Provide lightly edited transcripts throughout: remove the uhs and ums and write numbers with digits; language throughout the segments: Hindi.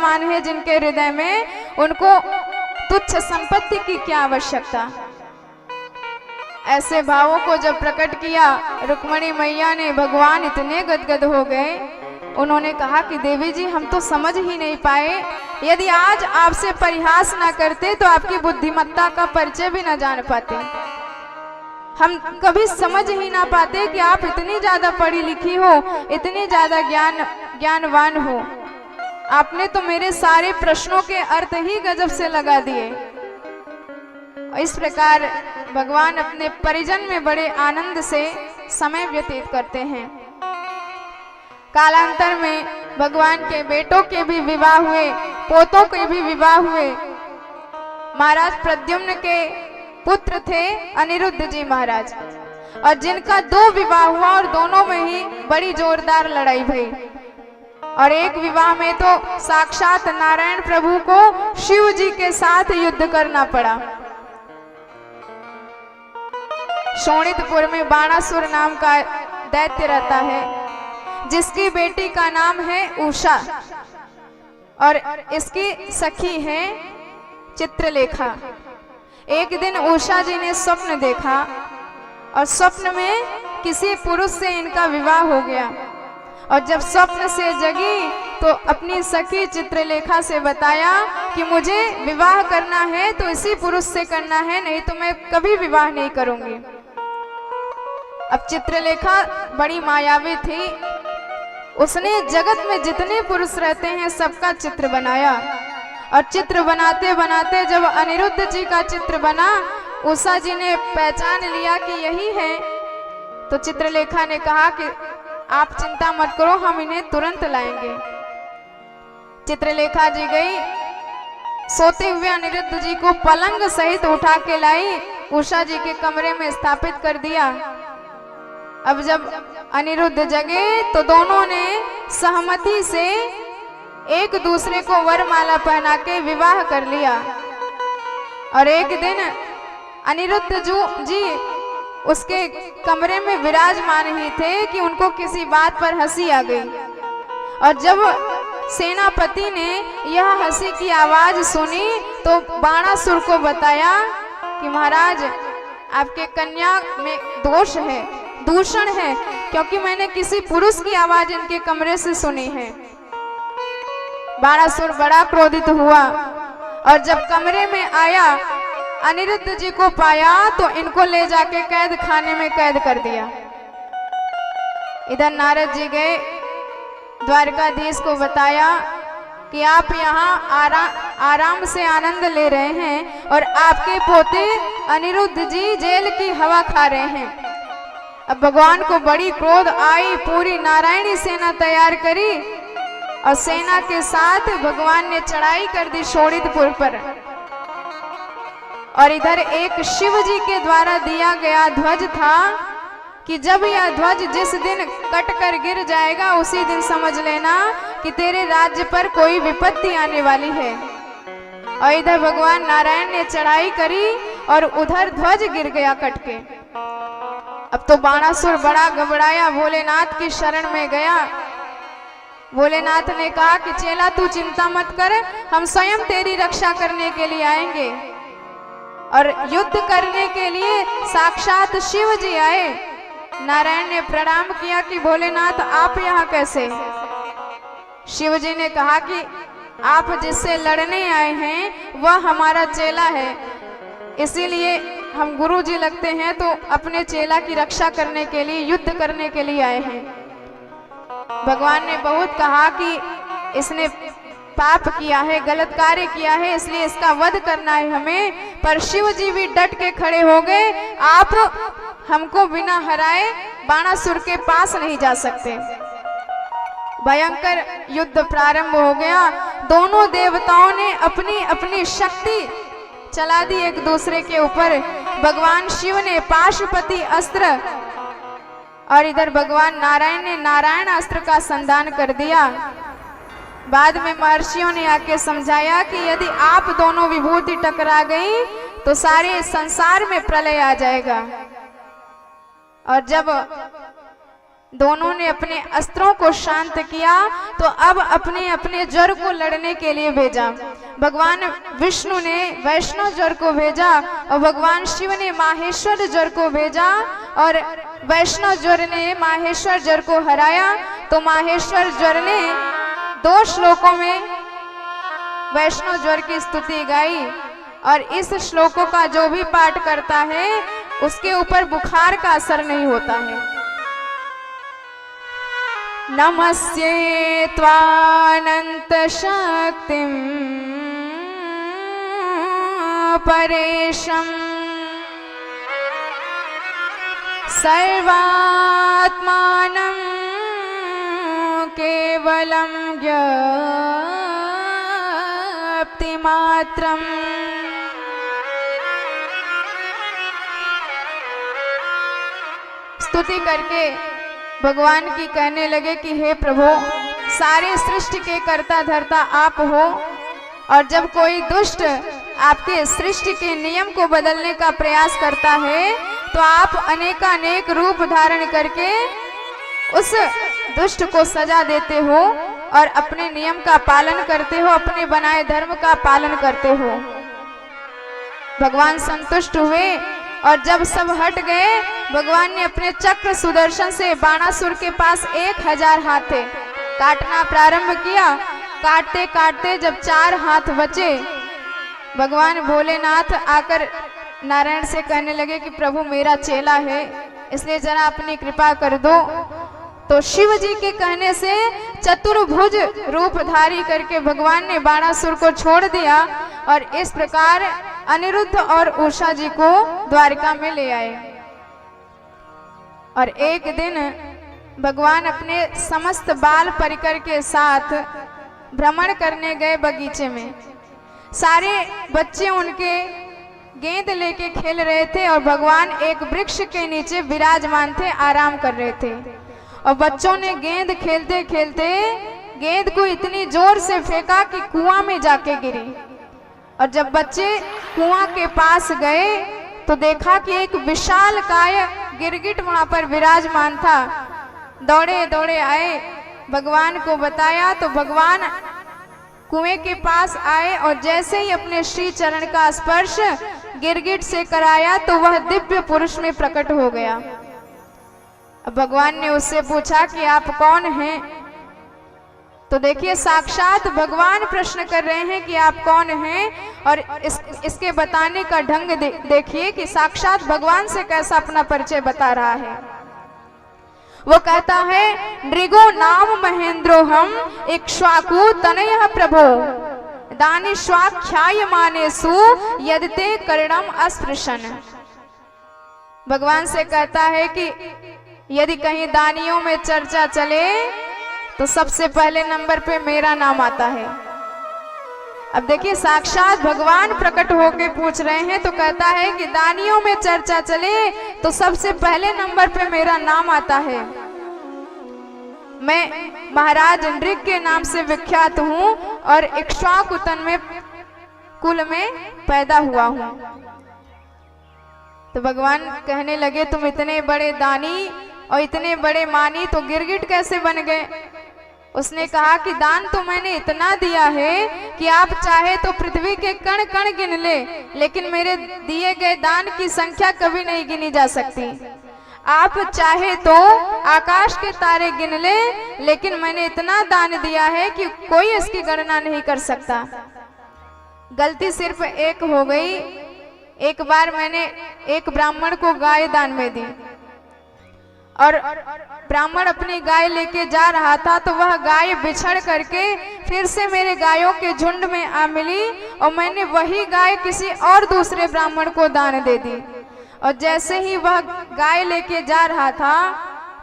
विराजमान है जिनके हृदय में, उनको तुच्छ संपत्ति की क्या आवश्यकता। ऐसे भावों को जब प्रकट किया रुक्मणी मैया ने, भगवान इतने गदगद हो गए, उन्होंने कहा कि देवी जी हम तो समझ ही नहीं पाए, यदि आज आपसे परिहास ना करते तो आपकी बुद्धिमत्ता का परिचय भी ना जान पाते। हम कभी समझ ही ना पाते कि आप इतनी ज्यादा पढ़ी लिखी हो, इतनी ज्यादा ज्ञानवान हो। आपने तो मेरे सारे प्रश्नों के अर्थ ही गजब से लगा दिए। इस प्रकार भगवान अपने परिजन में बड़े आनंद से समय व्यतीत करते हैं। कालांतर में भगवान के बेटों के भी विवाह हुए, पोतों के भी विवाह हुए। महाराज प्रद्युम्न के पुत्र थे अनिरुद्ध जी महाराज, और जिनका 2 विवाह हुआ और दोनों में ही बड़ी जोरदार लड़ाई भई। और एक विवाह में तो साक्षात नारायण प्रभु को शिव जी के साथ युद्ध करना पड़ा। शोणितपुर में बाणासुर नाम का दैत्य रहता है, जिसकी बेटी का नाम है उषा, और इसकी सखी है चित्रलेखा। एक दिन उषा जी ने स्वप्न देखा, और स्वप्न में किसी पुरुष से इनका विवाह हो गया। और जब स्वप्न से जगी तो अपनी सखी चित्रलेखा से बताया कि मुझे विवाह करना है तो इसी पुरुष से करना है, नहीं तो मैं कभी विवाह नहीं करूंगी। अब चित्रलेखा बड़ी मायावी थी, उसने जगत में जितने पुरुष रहते हैं सबका चित्र बनाया। और चित्र बनाते बनाते जब अनिरुद्ध जी का चित्र बना, उषा जी ने पहचान लिया कि यही है। तो चित्रलेखा ने कहा कि आप चिंता मत करो, हम इन्हें तुरंत लाएंगे। चित्रलेखा जी गई, सोते हुए अनिरुद्ध जी को पलंग सहित उठा के लाई, उषा जी के कमरे में स्थापित कर दिया। अब जब अनिरुद्ध जगे तो दोनों ने सहमति से एक दूसरे को वरमाला पहना के विवाह कर लिया। और एक दिन अनिरुद्ध जी उसके कमरे में विराजमान ही थे कि उनको किसी बात पर हंसी आ गई। और जब सेनापति ने यह हंसी की आवाज सुनी तो बाणासुर को बताया कि महाराज आपके कन्या में दोष है, दूषण है, क्योंकि मैंने किसी पुरुष की आवाज इनके कमरे से सुनी है। बाणासुर बड़ा क्रोधित हुआ, और जब कमरे में आया अनिरुद्ध जी को पाया तो इनको ले जाके कैद खाने में कैद कर दिया। इधर नारद जी गए, द्वारकाधीश को बताया कि आप यहाँ आराम से आनंद ले रहे हैं और आपके पोते अनिरुद्ध जी जेल की हवा खा रहे हैं। अब भगवान को बड़ी क्रोध आई, पूरी नारायणी सेना तैयार करी और सेना के साथ भगवान ने चढ़ाई कर दी शोणितपुर पर। और इधर एक शिव जी के द्वारा दिया गया ध्वज था कि जब यह ध्वज जिस दिन कट कर गिर जाएगा उसी दिन समझ लेना कि तेरे राज्य पर कोई विपत्ति आने वाली है। और इधर भगवान नारायण ने चढ़ाई करी और उधर ध्वज गिर गया कट के। अब तो बाणासुर बड़ा घबराया, भोलेनाथ की शरण में गया। भोलेनाथ ने कहा कि चेला तू चिंता मत कर, हम स्वयं तेरी रक्षा करने के लिए आएंगे। और युद्ध करने के लिए साक्षात शिव जी आए। नारायण ने प्रणाम किया कि भोलेनाथ आप यहाँ कैसे? शिव जी ने कहा कि आप जिससे लड़ने आए हैं वह हमारा चेला है, इसीलिए हम गुरु जी लगते हैं, तो अपने चेला की रक्षा करने के लिए, युद्ध करने के लिए आए हैं। भगवान ने बहुत कहा कि इसने पाप किया है, गलत कार्य किया है, इसलिए इसका वध करना है हमें। पर शिव जी भी डट के खड़े हो गए, आप हमको बिना हराए बाणासुर के पास नहीं जा सकते। भयंकर युद्ध प्रारंभ हो गया। दोनों देवताओं ने अपनी अपनी शक्ति चला दी एक दूसरे के ऊपर। भगवान शिव ने पाशुपति अस्त्र और इधर भगवान नारायण ने नारायण अस्त्र का संधान कर दिया। बाद में महर्षियों ने आके समझाया कि यदि आप दोनों विभूति टकरा गई तो सारे संसार में प्रलय आ जाएगा। और जब दोनों ने अपने अस्त्रों को शांत किया तो अब अपने अपने ज्वर को लड़ने के लिए भेजा। भगवान विष्णु ने वैष्णव ज्वर को भेजा और भगवान शिव ने माहेश्वर ज्वर को भेजा और वैष्णव ज्वर ने माहेश्वर ज्वर को हराया। तो माहेश्वर ज्वर ने 2 श्लोकों में वैष्णव ज्वर की स्तुति गाई और इस श्लोकों का जो भी पाठ करता है उसके ऊपर बुखार का असर नहीं होता है। नमस्ये त्वानंत शक्तिं परेशं सर्वात्मानं केवलं ज्ञप्तिमात्रम्। स्तुति करके भगवान की कहने लगे कि हे प्रभु, सारे सृष्टि के कर्ता धर्ता आप हो और जब कोई दुष्ट आपके सृष्टि के नियम को बदलने का प्रयास करता है तो आप अनेकानेक रूप धारण करके उस दुष्ट को सजा देते हो और अपने नियम का पालन करते हो, अपने बनाए धर्म का पालन करते हो। भगवान संतुष्ट हुए और जब सब हट गए भगवान ने अपने चक्र सुदर्शन से बाणासुर के पास 1000 हाथ थे काटना प्रारंभ किया। काटते काटते जब 4 हाथ बचे भगवान भोलेनाथ आकर नारायण से कहने लगे कि प्रभु मेरा चेला है इसलिए जरा अपनी कृपा कर दो। तो शिव जी के कहने से चतुर्भुज रूप धारी करके भगवान ने बाणासुर को छोड़ दिया और इस प्रकार अनिरुद्ध और उषा जी को द्वारका में ले आए। और एक दिन भगवान अपने समस्त बाल परिकर के साथ भ्रमण करने गए बगीचे में। सारे बच्चे उनके गेंद लेके खेल रहे थे और भगवान एक वृक्ष के नीचे विराजमान थे, आराम कर रहे थे। और बच्चों ने गेंद खेलते खेलते गेंद को इतनी जोर से फेंका कि कुआं में जाके गिरी। और जब बच्चे कुआं के पास गए तो देखा कि एक विशाल काय गिरगिट वहां पर विराजमान था। दौड़े दौड़े आए, भगवान को बताया तो भगवान कुएं के पास आए और जैसे ही अपने श्री चरण का स्पर्श गिरगिट से कराया तो वह दिव्य पुरुष में प्रकट हो गया। अब भगवान ने उससे पूछा कि आप कौन हैं? तो देखिए साक्षात भगवान प्रश्न कर रहे हैं कि आप कौन हैं और इसके बताने का ढंग देखिए कि साक्षात भगवान से कैसा अपना परिचय बता रहा है। वो कहता है नृगो नाम महेंद्रो हम इक्ष्वाकु तनयः प्रभो दानिश्वाख्याय मानेसु यदते कर्णम अस्पृशन। भगवान से कहता है कि यदि कहीं दानियों में चर्चा चले तो सबसे पहले नंबर पे मेरा नाम आता है। अब देखिए साक्षात भगवान प्रकट होके पूछ रहे हैं तो कहता है कि दानियों में चर्चा चले तो सबसे पहले नंबर पे मेरा नाम आता है। मैं महाराज नृग के नाम से विख्यात हूँ और इक्ष्वाकु में कुल में पैदा हुआ हूँ। तो भगवान कहने लगे तुम इतने बड़े दानी और इतने बड़े मानी तो गिरगिट कैसे बन गए? उसने कहा कि दान तो मैंने इतना दिया है कि आप चाहे तो पृथ्वी के कण कण गिन ले, लेकिन मेरे दिए गए दान की संख्या कभी नहीं गिनी जा सकती। आप चाहे तो आकाश के तारे गिन ले, लेकिन मैंने इतना दान दिया है कि कोई इसकी गणना नहीं कर सकता। गलती सिर्फ एक हो गई। एक बार मैंने एक ब्राह्मण को गाय दान में दी और ब्राह्मण अपनी गाय लेके जा रहा था तो वह गाय बिछड़ करके फिर से मेरे गायों के झुंड में आ मिली और मैंने वही गाय किसी और दूसरे ब्राह्मण को दान दे दी। और जैसे ही वह गाय लेके जा रहा था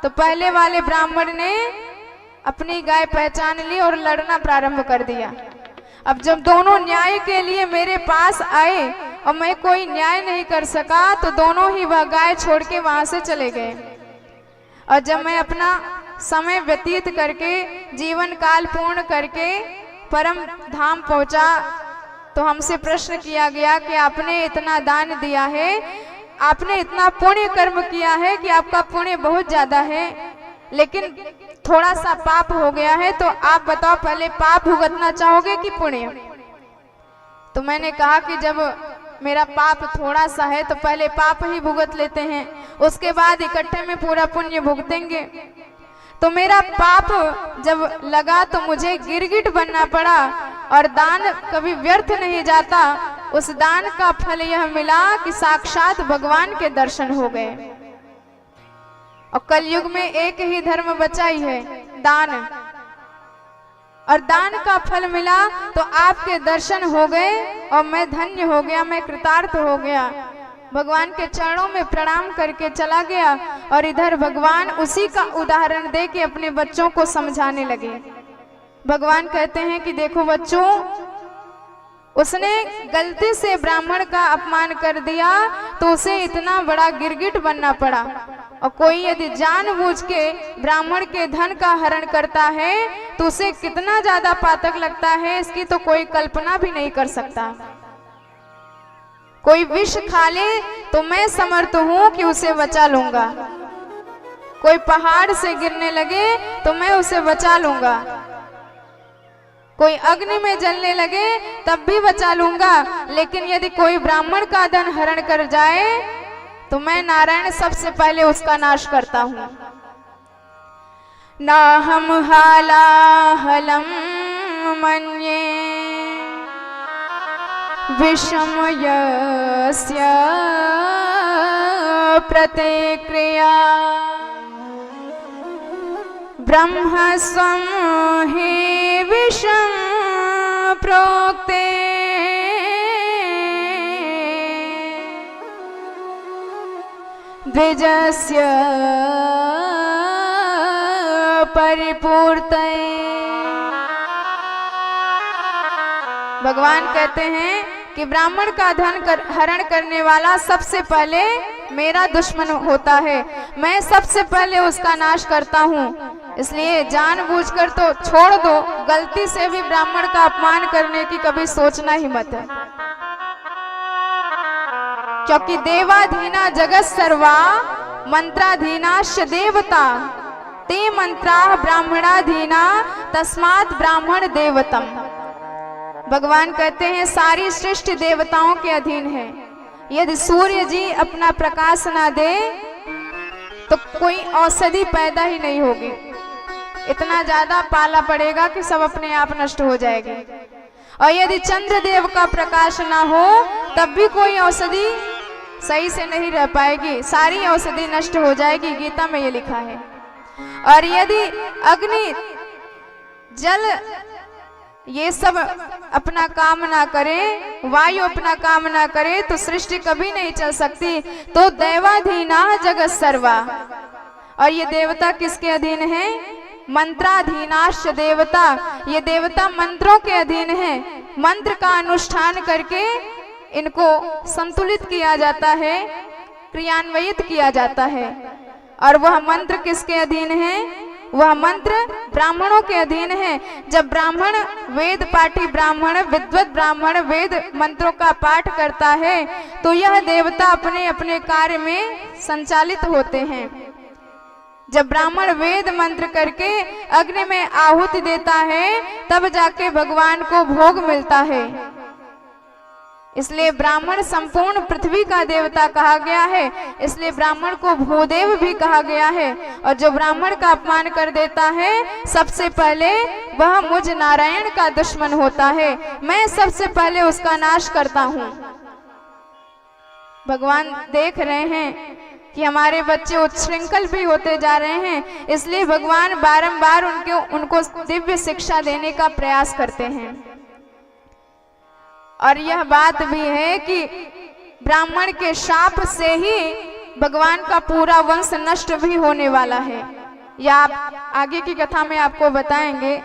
तो पहले वाले ब्राह्मण ने अपनी गाय पहचान ली और लड़ना प्रारंभ कर दिया। अब जब दोनों न्याय के लिए मेरे पास आए और मैं कोई न्याय नहीं कर सका तो दोनों ही वह गाय छोड़ के वहां से चले गए। और जब मैं अपना समय व्यतीत करके जीवन काल पूर्ण करके परम धाम पहुंचा तो हमसे प्रश्न किया गया कि आपने इतना दान दिया है, आपने इतना पुण्य कर्म किया है कि आपका पुण्य बहुत ज्यादा है, लेकिन थोड़ा सा पाप हो गया है, तो आप बताओ पहले पाप भुगतना चाहोगे कि पुण्य? तो मैंने कहा कि जब मेरा पाप थोड़ा सा है तो पहले पाप ही भुगत लेते हैं, उसके बाद इकट्ठे में पूरा पुण्य भुगतेंगे। तो मेरा पाप जब लगा तो मुझे गिरगिट बनना पड़ा, और दान कभी व्यर्थ नहीं जाता। उस दान का फल यह मिला कि साक्षात भगवान के दर्शन हो गए। और कलयुग में एक ही धर्म बचा ही है, दान, और दान का फल मिला तो आपके दर्शन हो गए और मैं धन्य हो गया, मैं कृतार्थ हो गया। भगवान के चरणों में प्रणाम करके चला गया, और इधर भगवान उसी का उदाहरण दे के अपने बच्चों को समझाने लगे। भगवान कहते हैं कि देखो बच्चों, उसने गलती से ब्राह्मण का अपमान कर दिया तो उसे इतना बड़ा गिरगिट बनना पड़ा, और कोई यदि जानबूझ के ब्राह्मण के धन का हरण करता है तो उसे कितना ज्यादा पातक लगता है, इसकी तो कोई कल्पना भी नहीं कर सकता। कोई विष खा ले तो मैं समर्थ हूं कि उसे बचा लूंगा, कोई पहाड़ से गिरने लगे तो मैं उसे बचा लूंगा, कोई अग्नि में जलने लगे तब भी बचा लूंगा, लेकिन यदि कोई ब्राह्मण का धन हरण कर जाए तो मैं नारायण सबसे पहले उसका नाश करता हूं। ना हम हालाहलम मन्ये विषमयस्य प्रतिक्रिया ब्रह्म स्वं हि विषम प्रोक्ते द्विजस्य परिपूर्तये। भगवान कहते हैं कि ब्राह्मण का धन हरण करने वाला सबसे पहले मेरा दुश्मन होता है, मैं सबसे पहले उसका नाश करता हूँ। इसलिए जानबूझकर तो छोड़ दो, गलती से भी ब्राह्मण का अपमान करने की कभी सोचना ही मत है, क्योंकि देवाधीना जगत सर्वा मंत्राधीनाश्च देवता ते मंत्रा ब्राह्मणाधीना तस्मात् ब्राह्मण देवतम। भगवान कहते हैं सारी सृष्टि देवताओं के अधीन है। यदि सूर्य जी अपना प्रकाश ना दे तो कोई औषधि पैदा ही नहीं होगी, इतना ज्यादा पाला पड़ेगा कि सब अपने आप नष्ट हो जाएगी। और यदि चंद्रदेव का प्रकाश ना हो तब भी कोई औषधि सही से नहीं रह पाएगी, सारी औषधि नष्ट हो जाएगी, गीता में ये लिखा है। और यदि अग्नि जल ये सब अपना काम ना करे, वायु अपना काम ना करे तो सृष्टि कभी नहीं चल सकती। तो देवाधीना जगत सर्वा, और ये देवता किसके अधीन है? मंत्राधीनाश्च देवता, ये देवता मंत्रों के अधीन है। मंत्र का अनुष्ठान करके इनको संतुलित किया जाता है, क्रियान्वित किया जाता है। और वह मंत्र किसके अधीन है? वह मंत्र ब्राह्मणों के अधीन है। जब ब्राह्मण वेद पाठी ब्राह्मण विद्वत ब्राह्मण वेद मंत्रों का पाठ करता है तो यह देवता अपने अपने कार्य में संचालित होते हैं। जब ब्राह्मण वेद मंत्र करके अग्नि में आहुति देता है तब जाके भगवान को भोग मिलता है। इसलिए ब्राह्मण संपूर्ण पृथ्वी का देवता कहा गया है, इसलिए ब्राह्मण को भूदेव भी कहा गया है। और जो ब्राह्मण का अपमान कर देता है सबसे पहले वह मुझ नारायण का दुश्मन होता है, मैं सबसे पहले उसका नाश करता हूँ। भगवान देख रहे हैं कि हमारे बच्चे उच्छृंखल भी होते जा रहे हैं, इसलिए भगवान बारंबार उनको दिव्य शिक्षा देने का प्रयास करते हैं। और यह बात भी है कि ब्राह्मण के शाप से ही भगवान का पूरा वंश नष्ट भी होने वाला है, या आप आगे की कथा में आपको बताएंगे।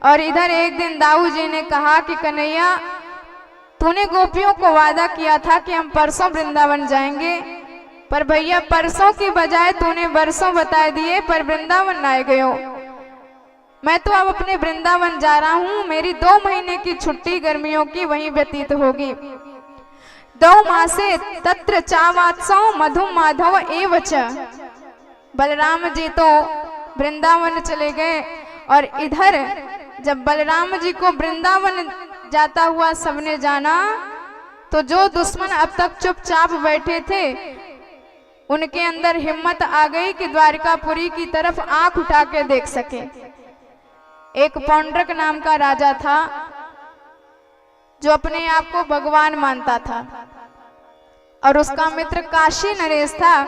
और इधर एक दिन दाऊ जी ने कहा कि कन्हैया तूने गोपियों को वादा किया था कि हम परसों वृंदावन जाएंगे, पर भैया परसों की बजाय तूने बरसों बता दिए पर वृंदावन आए गए हो। मैं तो अब अपने वृंदावन जा रहा हूँ, मेरी 2 महीने की छुट्टी गर्मियों की वहीं व्यतीत होगी। 2 मासे तत्र चावात्सव मधु माधव एवच। बलराम जी तो वृंदावन चले गए। और इधर जब बलराम जी को वृंदावन जाता हुआ सबने जाना तो जो दुश्मन अब तक चुपचाप बैठे थे उनके अंदर हिम्मत आ गई कि द्वारिकापुरी की तरफ आंख उठा के देख सके। एक पौंड्रक नाम का राजा था जो अपने आप को भगवान मानता था और उसका मित्र काशी नरेश था।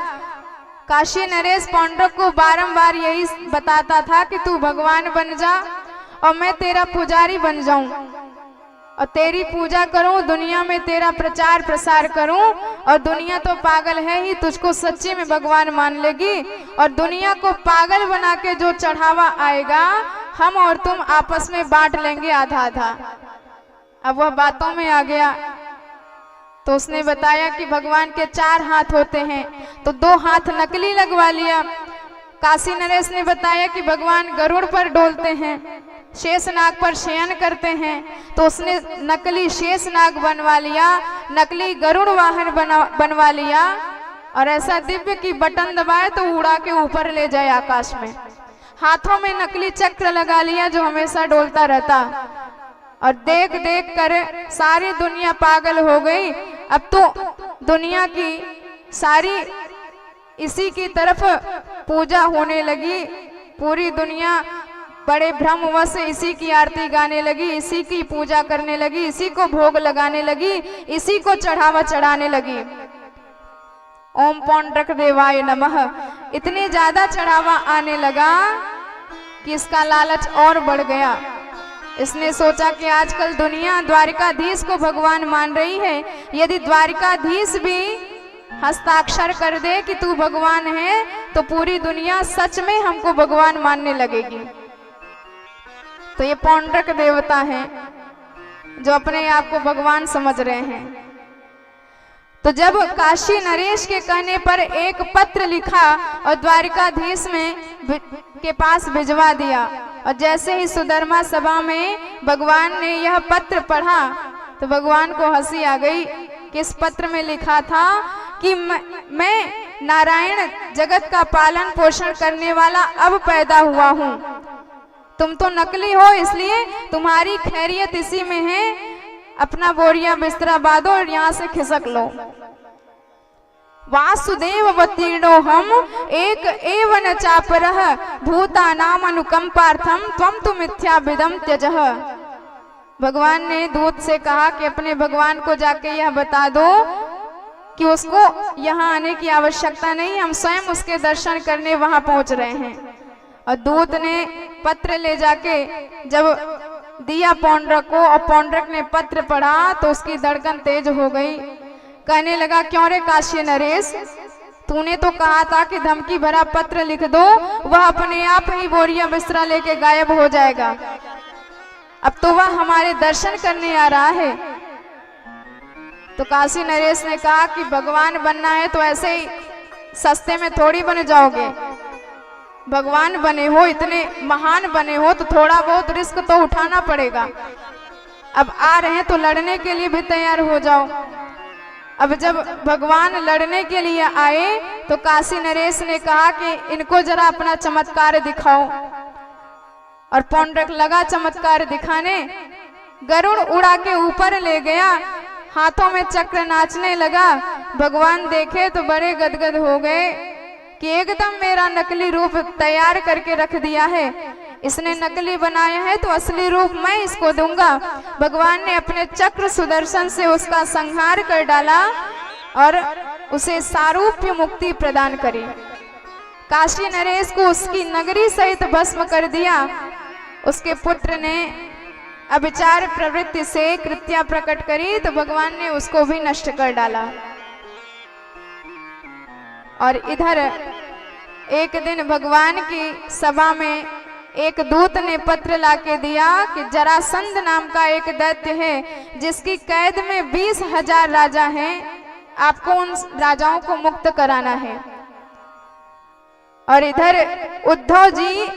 काशी नरेश पौंड्रक को बारंबार यही बताता था कि तू भगवान बन जा और मैं तेरा पुजारी बन जाऊं और तेरी पूजा करूं, दुनिया में तेरा प्रचार प्रसार करूं और दुनिया तो पागल है ही, तुझको सच्चे में भगवान मान लेगी और दुनिया को पागल बना के जो चढ़ावा आएगा हम और तुम आपस में बांट लेंगे आधा आधा। अब वह बातों में आ गया तो उसने बताया कि भगवान के 4 हाथ होते हैं तो 2 हाथ नकली लगवा लिया। काशी नरेश ने बताया कि भगवान गरुड़ पर डोलते हैं, शेषनाग पर शयन करते हैं, तो उसने नकली शेषनाग बनवा लिया, नकली गरुड़ वाहन बनवा लिया और ऐसा दिव्य कि बटन दबाए तो उड़ा के ऊपर ले जाए आकाश में। हाथों में नकली चक्र लगा लिया जो हमेशा डोलता रहता और देख देख कर सारी दुनिया पागल हो गई। अब तो दुनिया की सारी इसी की तरफ पूजा होने लगी, पूरी दुनिया बड़े भ्रमवश इसी की आरती गाने लगी, इसी की पूजा करने लगी, इसी को भोग लगाने लगी, इसी को चढ़ावा चढ़ाने लगी। ओम पौंड्रक देवाय नमः इतने ज्यादा चढ़ावा आने लगा कि इसका लालच और बढ़ गया। इसने सोचा कि आजकल दुनिया द्वारिकाधीश को भगवान मान रही है, यदि द्वारिकाधीश भी हस्ताक्षर कर दे कि तू भगवान है तो पूरी दुनिया सच में हमको भगवान मानने लगेगी। तो ये पौंड्रक देवता हैं जो अपने आप को भगवान समझ रहे हैं। तो जब काशी नरेश के कहने पर एक पत्र लिखा और द्वारिकाधीश में के पास भिजवा दिया और जैसे ही सुधर्मा सभा में भगवान ने यह पत्र पढ़ा तो भगवान को हंसी आ गई कि इस पत्र में लिखा था कि मैं नारायण जगत का पालन पोषण करने वाला अब पैदा हुआ हूँ, तुम तो नकली हो इसलिए तुम्हारी खैरियत इसी में है, अपना बोरिया बिस्तरा बांधो और यहाँ से खिसक लो। वासुदेव अवतीर्णो हम एक एव न चापरः भूतानाम अनुकंपार्थम त्वं तु मिथ्याभिदं त्यजः। भगवान ने दूत से कहा कि अपने भगवान को जाके यह बता दो कि उसको यहाँ आने की आवश्यकता नहीं, हम स्वयं उसके दर्शन करने वहां पहुंच रहे हैं। और दूत ने पत्र ले जाके जब दिया पौंड्रक को और पौंड्रक ने पत्र पढ़ा तो उसकी धड़कन तेज हो गई। कहने लगा क्यों रे काशी नरेश, तूने तो कहा था कि धमकी भरा पत्र लिख दो, वह अपने आप ही बोरिया बिस्तरा लेके गायब हो जाएगा, अब तो वह हमारे दर्शन करने आ रहा है। तो काशी नरेश ने कहा कि भगवान बनना है तो ऐसे ही सस्ते में थोड़ी बन जाओगे, भगवान बने हो, इतने महान बने हो तो थोड़ा बहुत रिस्क तो उठाना पड़ेगा। अब आ रहे हैं तो लड़ने के लिए भी तैयार हो जाओ। अब जब भगवान लड़ने के लिए आए तो काशी नरेश ने कहा कि इनको जरा अपना चमत्कार दिखाओ और पौंड्रक लगा चमत्कार दिखाने, गरुड़ उड़ा के ऊपर ले गया, हाथों में चक्र नाचने लगा। भगवान देखे तो बड़े गदगद हो गए कि एकदम मेरा नकली रूप तैयार करके रख दिया है, इसने नकली बनाया है तो असली रूप मैं इसको दूंगा। भगवान ने अपने चक्र सुदर्शन से उसका संहार कर डाला और उसे सारूप्य मुक्ति प्रदान करी। काशी नरेश को उसकी नगरी सहित भस्म कर दिया। उसके पुत्र ने अभिचार प्रवृत्ति से कृत्या प्रकट करी तो भगवान ने उसको भी नष्ट कर डाला। और इधर एक दिन भगवान की सभा में एक दूत ने पत्र लाके दिया कि जरासंध नाम का एक दैत्य है जिसकी कैद में 20,000 राजा हैं, आपको उन राजाओं को मुक्त कराना है। और इधर उद्धव जी,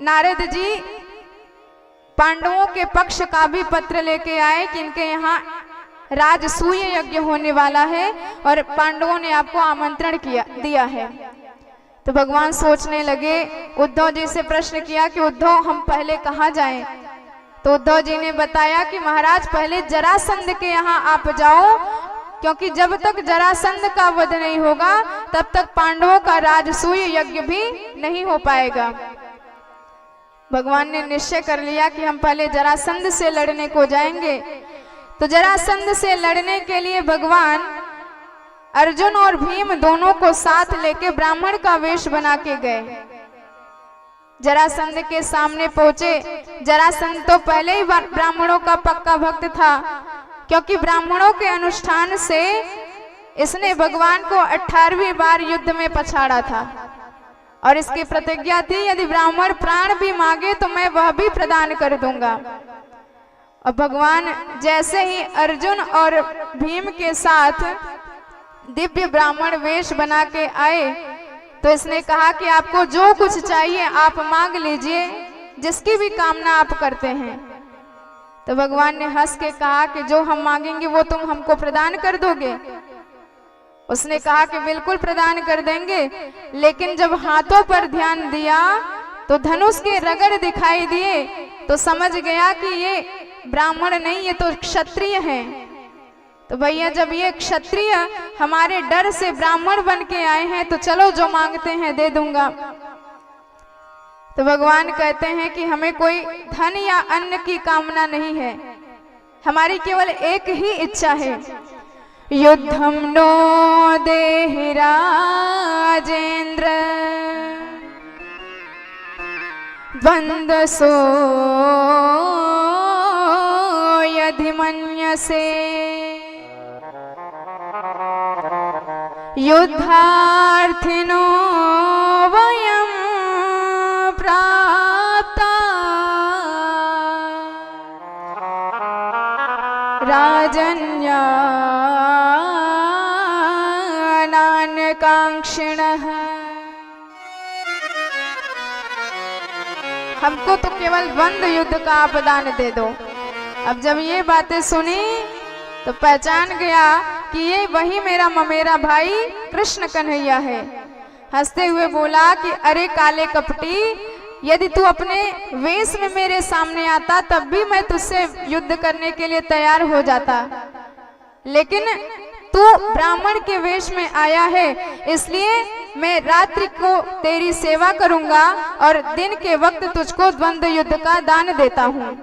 नारद जी पांडवों के पक्ष का भी पत्र लेके आए कि इनके यहाँ राजसूय यज्ञ होने वाला है और पांडवों ने आपको आमंत्रण दिया है। तो भगवान सोचने लगे, उद्धव जी से प्रश्न किया कि उद्धव हम पहले कहाँ जाएं? तो उद्धव जी ने बताया कि महाराज पहले जरासंध के यहाँ आप जाओ, क्योंकि जब तक जरासंध का वध नहीं होगा तब तक पांडवों का राजसूय यज्ञ भी नहीं हो पाएगा। भगवान ने निश्चय कर लिया कि हम पहले जरासंध से लड़ने को जाएंगे। तो जरासंध से लड़ने के लिए भगवान अर्जुन और भीम दोनों को साथ लेके ब्राह्मण का वेश बना के गए। जरासंध के सामने पहुंचे। जरासंध तो पहले ही ब्राह्मणों का पक्का भक्त था, क्योंकि ब्राह्मणों के अनुष्ठान से इसने भगवान को 18वीं बार युद्ध में पछाड़ा था और इसकी प्रतिज्ञा थी, यदि ब्राह्मण प्राण भी मांगे तो मैं वह भी प्रदान कर दूंगा। और भगवान जैसे ही अर्जुन और भीम के साथ दिव्य ब्राह्मण वेश बना के आए तो इसने कहा कि आपको जो कुछ चाहिए आप मांग लीजिए, जिसकी भी कामना आप करते हैं। तो भगवान ने हंस के कहा कि जो हम मांगेंगे वो तुम हमको प्रदान कर दोगे? उसने कहा कि बिल्कुल प्रदान कर देंगे। लेकिन जब हाथों पर ध्यान दिया तो धनुष के रगड़ दिखाई दिए, तो समझ गया कि ये ब्राह्मण नहीं, ये तो क्षत्रिय हैं। तो भैया जब ये क्षत्रिय हमारे डर से ब्राह्मण बन के आए हैं तो चलो जो मांगते हैं दे दूंगा। तो भगवान कहते हैं कि हमें कोई धन या अन्न की कामना नहीं है, हमारी केवल एक ही इच्छा है, युद्धम नो देहि राजेंद्र बंदसो यदि मन्यसे युद्धार्थिनो वयं प्राप्ता राजन्यानाकांक्षिणः। हमको तो केवल द्वंद युद्ध का आपदान दे दो। अब जब ये बातें सुनी तो पहचान गया कि ये वही मेरा ममेरा भाई कृष्ण कन्हैया है। हंसते हुए बोला कि अरे काले कपटी, यदि तू अपने वेश में मेरे सामने आता तब भी मैं तुझसे युद्ध करने के लिए तैयार हो जाता, लेकिन तू ब्राह्मण के वेश में आया है, इसलिए मैं रात्रि को तेरी सेवा करूंगा और दिन के वक्त तुझको द्वंद्व युद्ध का दान देता हूँ।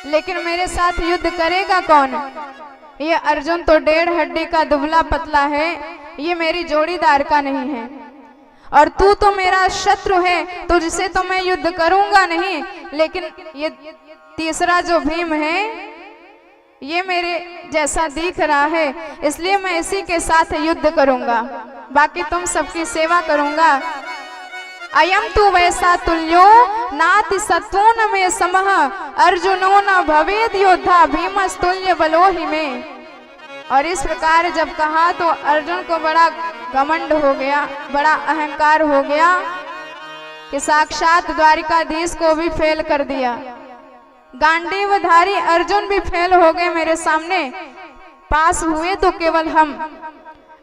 लेकिन मेरे साथ युद्ध करेगा कौन? ये अर्जुन तो 1.5 हड्डी का दुबला पतला है, ये मेरी जोड़ीदार का नहीं है। और तू तो मेरा शत्रु है, तुझसे तो मैं युद्ध करूंगा नहीं, लेकिन ये तीसरा जो भीम है ये मेरे जैसा दिख रहा है, इसलिए मैं इसी के साथ युद्ध करूंगा, बाकी तुम सबकी सेवा करूंगा। अयम तु वैसा तुल्यो नाति सत्वो न में समः अर्जुनो न भवेद योद्धा भीमस्तुल्य बलो ही में। और इस प्रकार जब कहा तो अर्जुन को बड़ा घमंड हो गया, बड़ा अहंकार हो गया कि साक्षात द्वारिकाधीश को भी फेल कर दिया। गांडीवधारी अर्जुन भी फेल हो गए मेरे सामने, पास हुए तो केवल हम।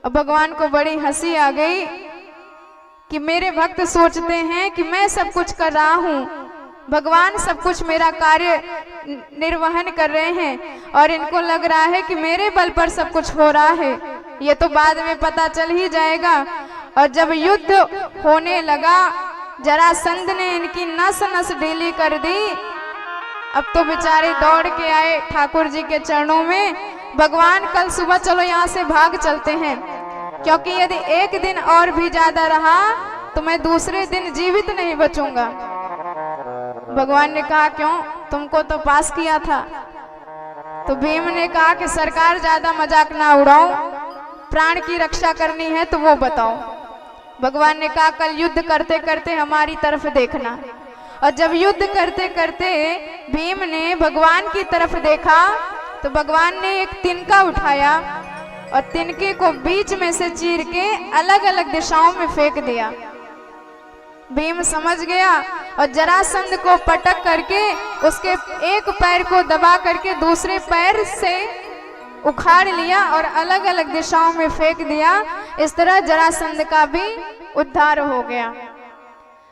अब भगवान को बड़ी हंसी आ गई कि मेरे भक्त सोचते हैं कि मैं सब कुछ कर रहा हूँ, भगवान सब कुछ मेरा कार्य निर्वहन कर रहे हैं और इनको लग रहा है कि मेरे बल पर सब कुछ हो रहा है। ये तो बाद में पता चल ही जाएगा। और जब युद्ध होने लगा, जरासंध ने इनकी नस नस ढीली कर दी। अब तो बेचारे दौड़ के आए ठाकुर जी के चरणों में, भगवान कल सुबह चलो यहाँ से भाग चलते हैं, क्योंकि यदि एक दिन और भी ज्यादा रहा तो मैं दूसरे दिन जीवित नहीं बचूंगा। भगवान ने कहा क्यों, तुमको तो पास किया था। तो भीम ने कहा कि सरकार ज्यादा मजाक ना उड़ाओ, प्राण की रक्षा करनी है तो वो बताओ। भगवान ने कहा कल युद्ध करते करते हमारी तरफ देखना। और जब युद्ध करते करते भीम ने भगवान की तरफ देखा तो भगवान ने एक तिनका उठाया और तिनके को बीच में से चीर के अलग अलग दिशाओं में फेंक दिया। भीम समझ गया और जरासंध को पटक करके उसके एक पैर को दबा करके दूसरे पैर से उखाड़ लिया और अलग अलग दिशाओं में फेंक दिया इस तरह जरासंध का भी उद्धार हो गया।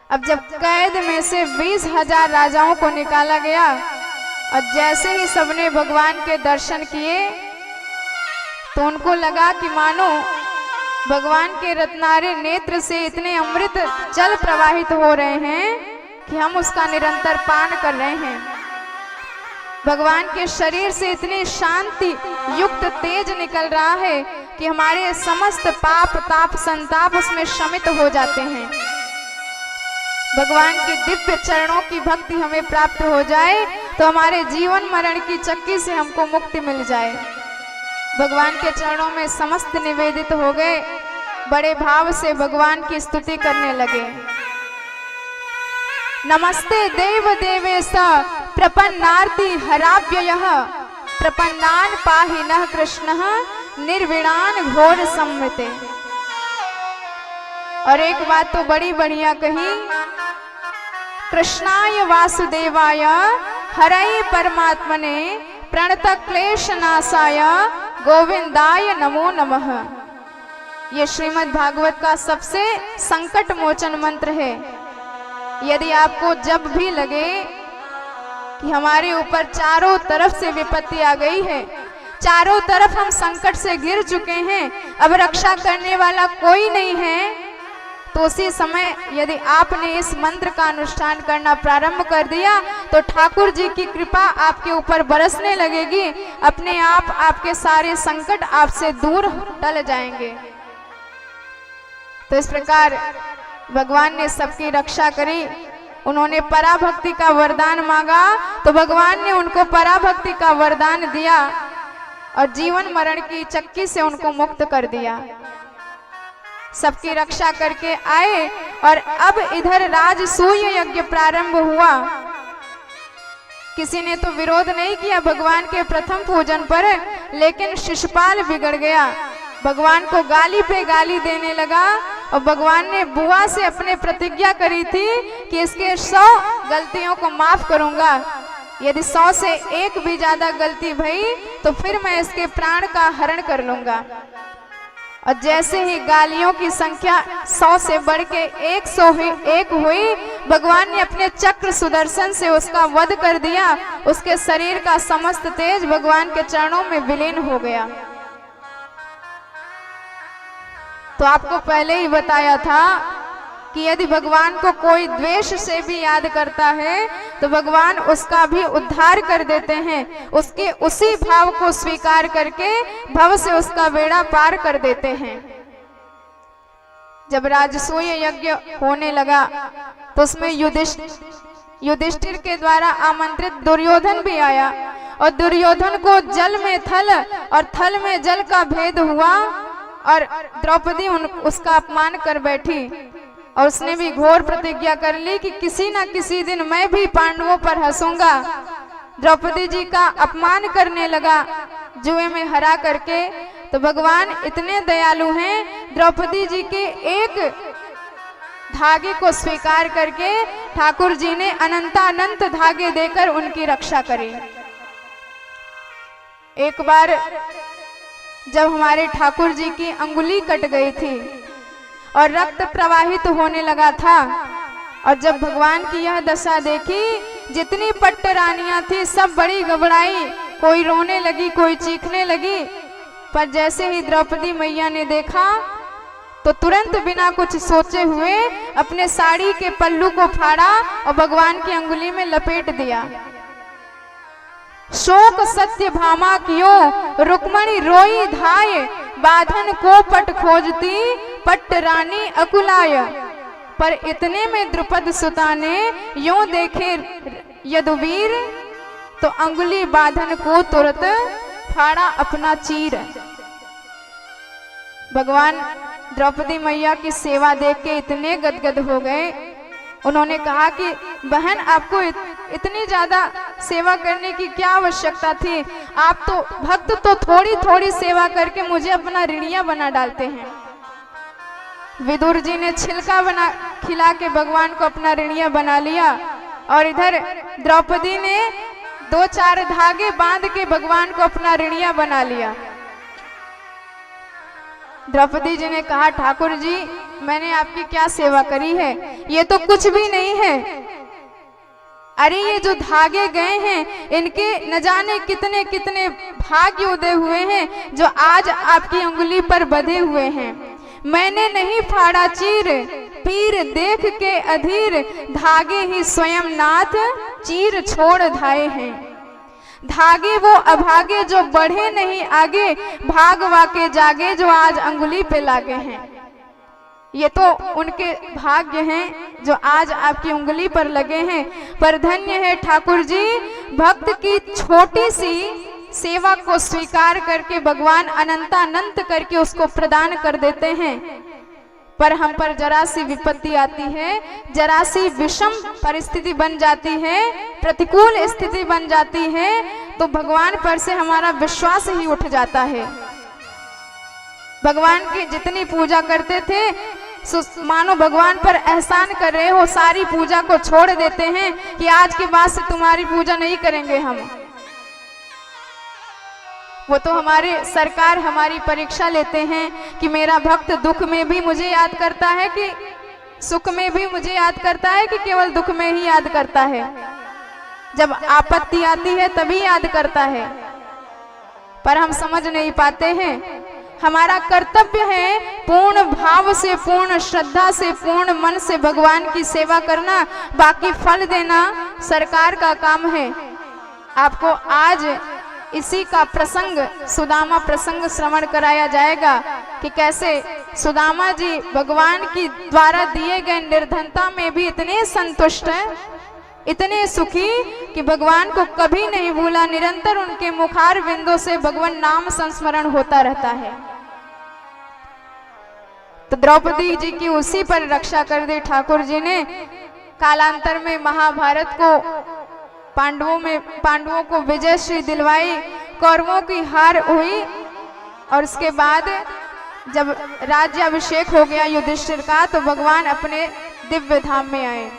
अब जब कैद में से 20,000 राजाओं को निकाला गया और जैसे ही सबने भगवान के दर्शन किए तो उनको लगा कि मानो भगवान के रत्नारे नेत्र से इतने अमृत जल प्रवाहित हो रहे हैं कि हम उसका निरंतर पान कर रहे हैं। भगवान के शरीर से इतनी शांति युक्त तेज निकल रहा है कि हमारे समस्त पाप ताप संताप उसमें शमित हो जाते हैं। भगवान के दिव्य चरणों की भक्ति हमें प्राप्त हो जाए तो हमारे जीवन मरण की चक्की से हमको मुक्ति मिल जाए। भगवान के चरणों में समस्त निवेदित हो गए, बड़े भाव से भगवान की स्तुति करने लगे। नमस्ते देव देवेश प्रपन्नार्ति हराव्ययः प्रपन्नान पाहि नः कृष्णः निर्विणान घोर सम्मिते। और एक बात तो बड़ी बढ़िया कही, कृष्णाय वासुदेवाय हरये परमात्मने प्रणत क्लेश नाशाय गोविंदाय नमो नमः। ये श्रीमद् भागवत का सबसे संकट मोचन मंत्र है। यदि आपको जब भी लगे कि हमारे ऊपर चारों तरफ से विपत्ति आ गई है, चारों तरफ हम संकट से घिर चुके हैं, अब रक्षा करने वाला कोई नहीं है, तो उसी समय यदि आपने इस मंत्र का अनुष्ठान करना प्रारंभ कर दिया तो ठाकुर जी की कृपा आपके ऊपर बरसने लगेगी। अपने आप आपके सारे संकट आपसे दूर टल जाएंगे। तो इस प्रकार भगवान ने सबकी रक्षा करी। उन्होंने पराभक्ति का वरदान मांगा तो भगवान ने उनको पराभक्ति का वरदान दिया और जीवन मरण की चक्की से उनको मुक्त कर दिया। सबकी रक्षा करके आए और अब इधर राजसूय यज्ञ प्रारंभ हुआ। किसी ने तो विरोध नहीं किया भगवान के प्रथम पूजन पर, लेकिन शिशुपाल बिगड़ गया, भगवान को गाली पे गाली देने लगा। और भगवान ने बुआ से अपने प्रतिज्ञा करी थी कि इसके 100 गलतियों को माफ करूंगा, यदि 100 से एक भी ज्यादा गलती भई तो फिर मैं इसके प्राण का हरण कर लूंगा। और जैसे ही गालियों की संख्या 100 से बढ़ के 101 हुई, भगवान ने अपने चक्र सुदर्शन से उसका वध कर दिया। उसके शरीर का समस्त तेज भगवान के चरणों में विलीन हो गया। तो आपको पहले ही बताया था कि यदि भगवान को कोई द्वेष से भी याद करता है तो भगवान उसका भी उद्धार कर देते हैं, उसके उसी भाव को स्वीकार करके भव से उसका बेड़ा पार कर देते हैं। जब राजसूय यज्ञ होने लगा तो उसमें युधिष्ठिर के द्वारा आमंत्रित दुर्योधन भी आया और दुर्योधन को जल में थल और थल में जल का भेद हुआ और द्रौपदी उसका अपमान कर बैठी और उसने भी घोर प्रतिज्ञा कर ली कि किसी ना किसी दिन मैं भी पांडवों पर हंसूंगा। द्रौपदी जी का अपमान करने लगा जुए में हरा करके। तो भगवान इतने दयालु हैं, द्रौपदी जी के एक धागे को स्वीकार करके ठाकुर जी ने अनंतानंत धागे देकर उनकी रक्षा करी। एक बार जब हमारे ठाकुर जी की अंगुली कट गई थी और रक्त प्रवाहित होने लगा था, और जब भगवान की यह दशा देखी, जितनी पट्ट रानियां थी सब बड़ी घबराई, कोई रोने लगी, कोई चीखने लगी। पर जैसे ही द्रौपदी मैया ने देखा तो तुरंत बिना कुछ सोचे हुए अपने साड़ी के पल्लू को फाड़ा और भगवान की अंगुली में लपेट दिया। शोक सत्य भामा कियो रुक्मणी रोई धाय, बाधन को पट खोजती पट्ट रानी अकुलाय। पर इतने में द्रुपद सुता ने यूं देखे यदुवीर, तो अंगुली बाधन को तुरंत फाड़ा अपना चीर। भगवान द्रौपदी मैया की सेवा देख के इतने गदगद हो गए। उन्होंने कहा कि बहन, आपको इतनी ज्यादा सेवा करने की क्या आवश्यकता थी? आप तो भक्त तो थोड़ी थोड़ी सेवा करके मुझे अपना ऋणिया बना डालते हैं। विदुर जी ने छिलका बना खिला के भगवान को अपना ऋणिया बना लिया और इधर द्रौपदी ने 2-4 धागे बांध के भगवान को अपना ऋणिया बना लिया। द्रौपदी जी ने कहा, ठाकुर जी मैंने आपकी क्या सेवा करी है, ये तो कुछ भी नहीं है। अरे ये जो धागे गए हैं इनके न जाने कितने कितने भाग्य उदय हुए हैं जो आज आपकी उंगली पर बंधे हुए हैं। मैंने नहीं फाड़ा चीर, पीर देख के अधीर, धागे ही स्वयं नाथ चीर छोड़ धाए हैं। धागे वो अभागे जो बढ़े नहीं आगे, भागवा के जागे जो आज अंगुली पे लागे हैं। ये तो उनके भाग्य हैं जो आज आपकी उंगली पर लगे हैं। पर धन्य है ठाकुर जी, भक्त की छोटी सी सेवा को स्वीकार करके भगवान अनंतानंत करके उसको प्रदान कर देते हैं। पर हम पर जरा सी विपत्ति आती है, जरा सी विषम परिस्थिति बन जाती है, प्रतिकूल स्थिति बन जाती है, तो भगवान पर से हमारा विश्वास ही उठ जाता है। भगवान की जितनी पूजा करते थे मानो भगवान पर एहसान कर रहे हो, सारी पूजा को छोड़ देते हैं कि आज के बाद से तुम्हारी पूजा नहीं करेंगे हम। वो तो हमारे सरकार हमारी परीक्षा लेते हैं कि मेरा भक्त दुख में भी मुझे याद करता है कि सुख में भी मुझे याद करता है कि केवल दुख में ही याद करता है, जब आपत्ति आती है तभी याद करता है। पर हम समझ नहीं पाते हैं। हमारा कर्तव्य है पूर्ण भाव से, पूर्ण श्रद्धा से, पूर्ण मन से भगवान की सेवा करना, बाकी फल देना सरकार का काम है। आपको आज इसी का प्रसंग, सुदामा प्रसंग श्रवण कराया जाएगा कि कैसे सुदामा जी भगवान की द्वारा दिए गए निर्धनता में भी इतने संतुष्ट हैं, इतने सुखी कि भगवान को कभी नहीं भूला। निरंतर उनके मुखार बिंदु से भगवान नाम संस्मरण होता रहता है। तो द्रौपदी जी की उसी पर रक्षा कर दी ठाकुर जी ने। कालांतर में महाभारत को पांडवों को विजय श्री दिलवाई, कौरवों की हार हुई। और उसके बाद जब राज्याभिषेक हो गया युधिष्ठिर का, तो भगवान अपने दिव्य धाम में आए।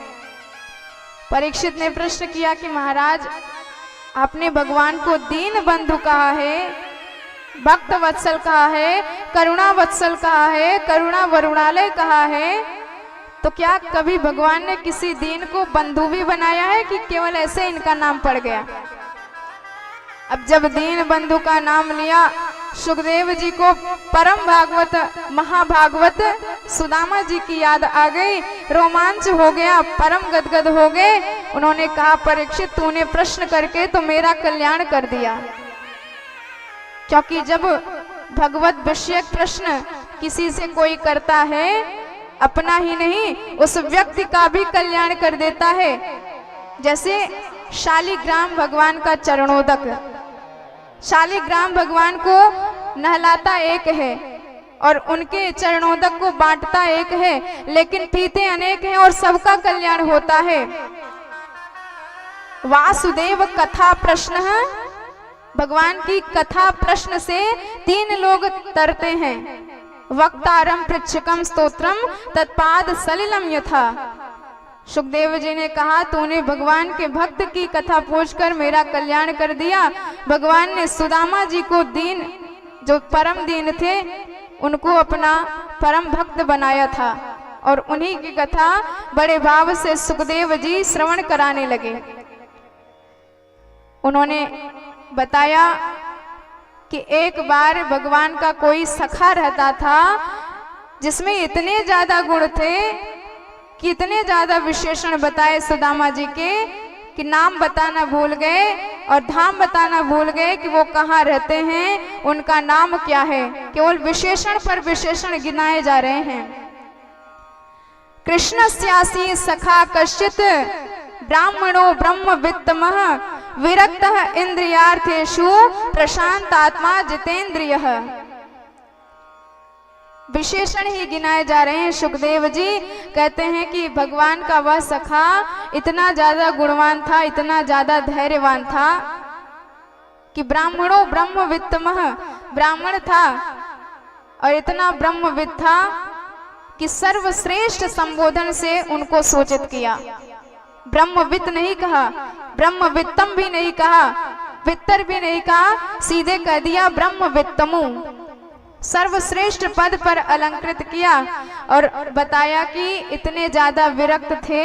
परीक्षित ने प्रश्न किया कि महाराज आपने भगवान को दीन बंधु कहा है, भक्त वत्सल कहा है, करुणा वत्सल कहा है, करुणा वरुणालय कहा है, तो क्या कभी भगवान ने किसी दीन को बंधु भी बनाया है कि केवल ऐसे इनका नाम पड़ गया? अब जब दीन बंधु का नाम लिया, सुखदेव जी को परम भागवत महाभागवत सुदामा जी की याद आ गई, रोमांच हो गया, परम गदगद हो गए। उन्होंने कहा, परीक्षित तूने प्रश्न करके तो मेरा कल्याण कर दिया। क्योंकि जब भगवत विषयक प्रश्न किसी से कोई करता है, अपना ही नहीं उस व्यक्ति का भी कल्याण कर देता है। जैसे शालिग्राम भगवान का चरणोदक, शालिग्राम भगवान को नहलाता एक है और उनके चरणोदक को बांटता एक है, लेकिन पीते अनेक हैं और सबका कल्याण होता है। वासुदेव कथा प्रश्न, भगवान की कथा प्रश्न से 3 लोग तरते हैं। वक्तारम पृच्छकम स्तोत्रम तत्पाद सलिलम यथा। सुखदेव जी ने कहा, तूने भगवान के भक्त की कथा पूछकर मेरा कल्याण कर दिया। भगवान ने सुदामा जी को दीन, जो परम दीन थे, उनको अपना परम भक्त बनाया था और उन्हीं की कथा बड़े भाव से सुखदेव जी श्रवण कराने लगे। उन्होंने बताया कि एक बार भगवान का कोई सखा रहता था जिसमें इतने ज्यादा गुण थे कि इतने ज्यादा विशेषण बताए सुदामा जी के कि नाम बताना भूल गए और धाम बताना भूल गए कि वो कहाँ रहते हैं, उनका नाम क्या है। केवल विशेषण पर विशेषण गिनाए जा रहे हैं। कृष्णस्यासी सखा कश्चित ब्राह्मणो ब्रह्मवित्तमः विरक्तः इंद्रियार्थेषु प्रशांतात्मा जितेंद्रियः। विशेषण ही गिनाए जा रहे हैं। सुखदेव जी कहते हैं कि भगवान का वह सखा इतना ज्यादा गुणवान था, इतना ज्यादा धैर्यवान था कि ब्राह्मणों ब्रह्मवित्तमः, ब्राह्मण था और इतना ब्रह्मविद था कि सर्वश्रेष्ठ संबोधन से उनको सूचित किया। ब्रह्मवित्त नहीं कहा, ब्रह्मवित्तम भी नहीं कहा, वित्तर भी नहीं कहा, सीधे कह दिया ब्रह्मवित्तमु। सर्वश्रेष्ठ पद पर अलंकृत किया और बताया कि इतने ज्यादा विरक्त थे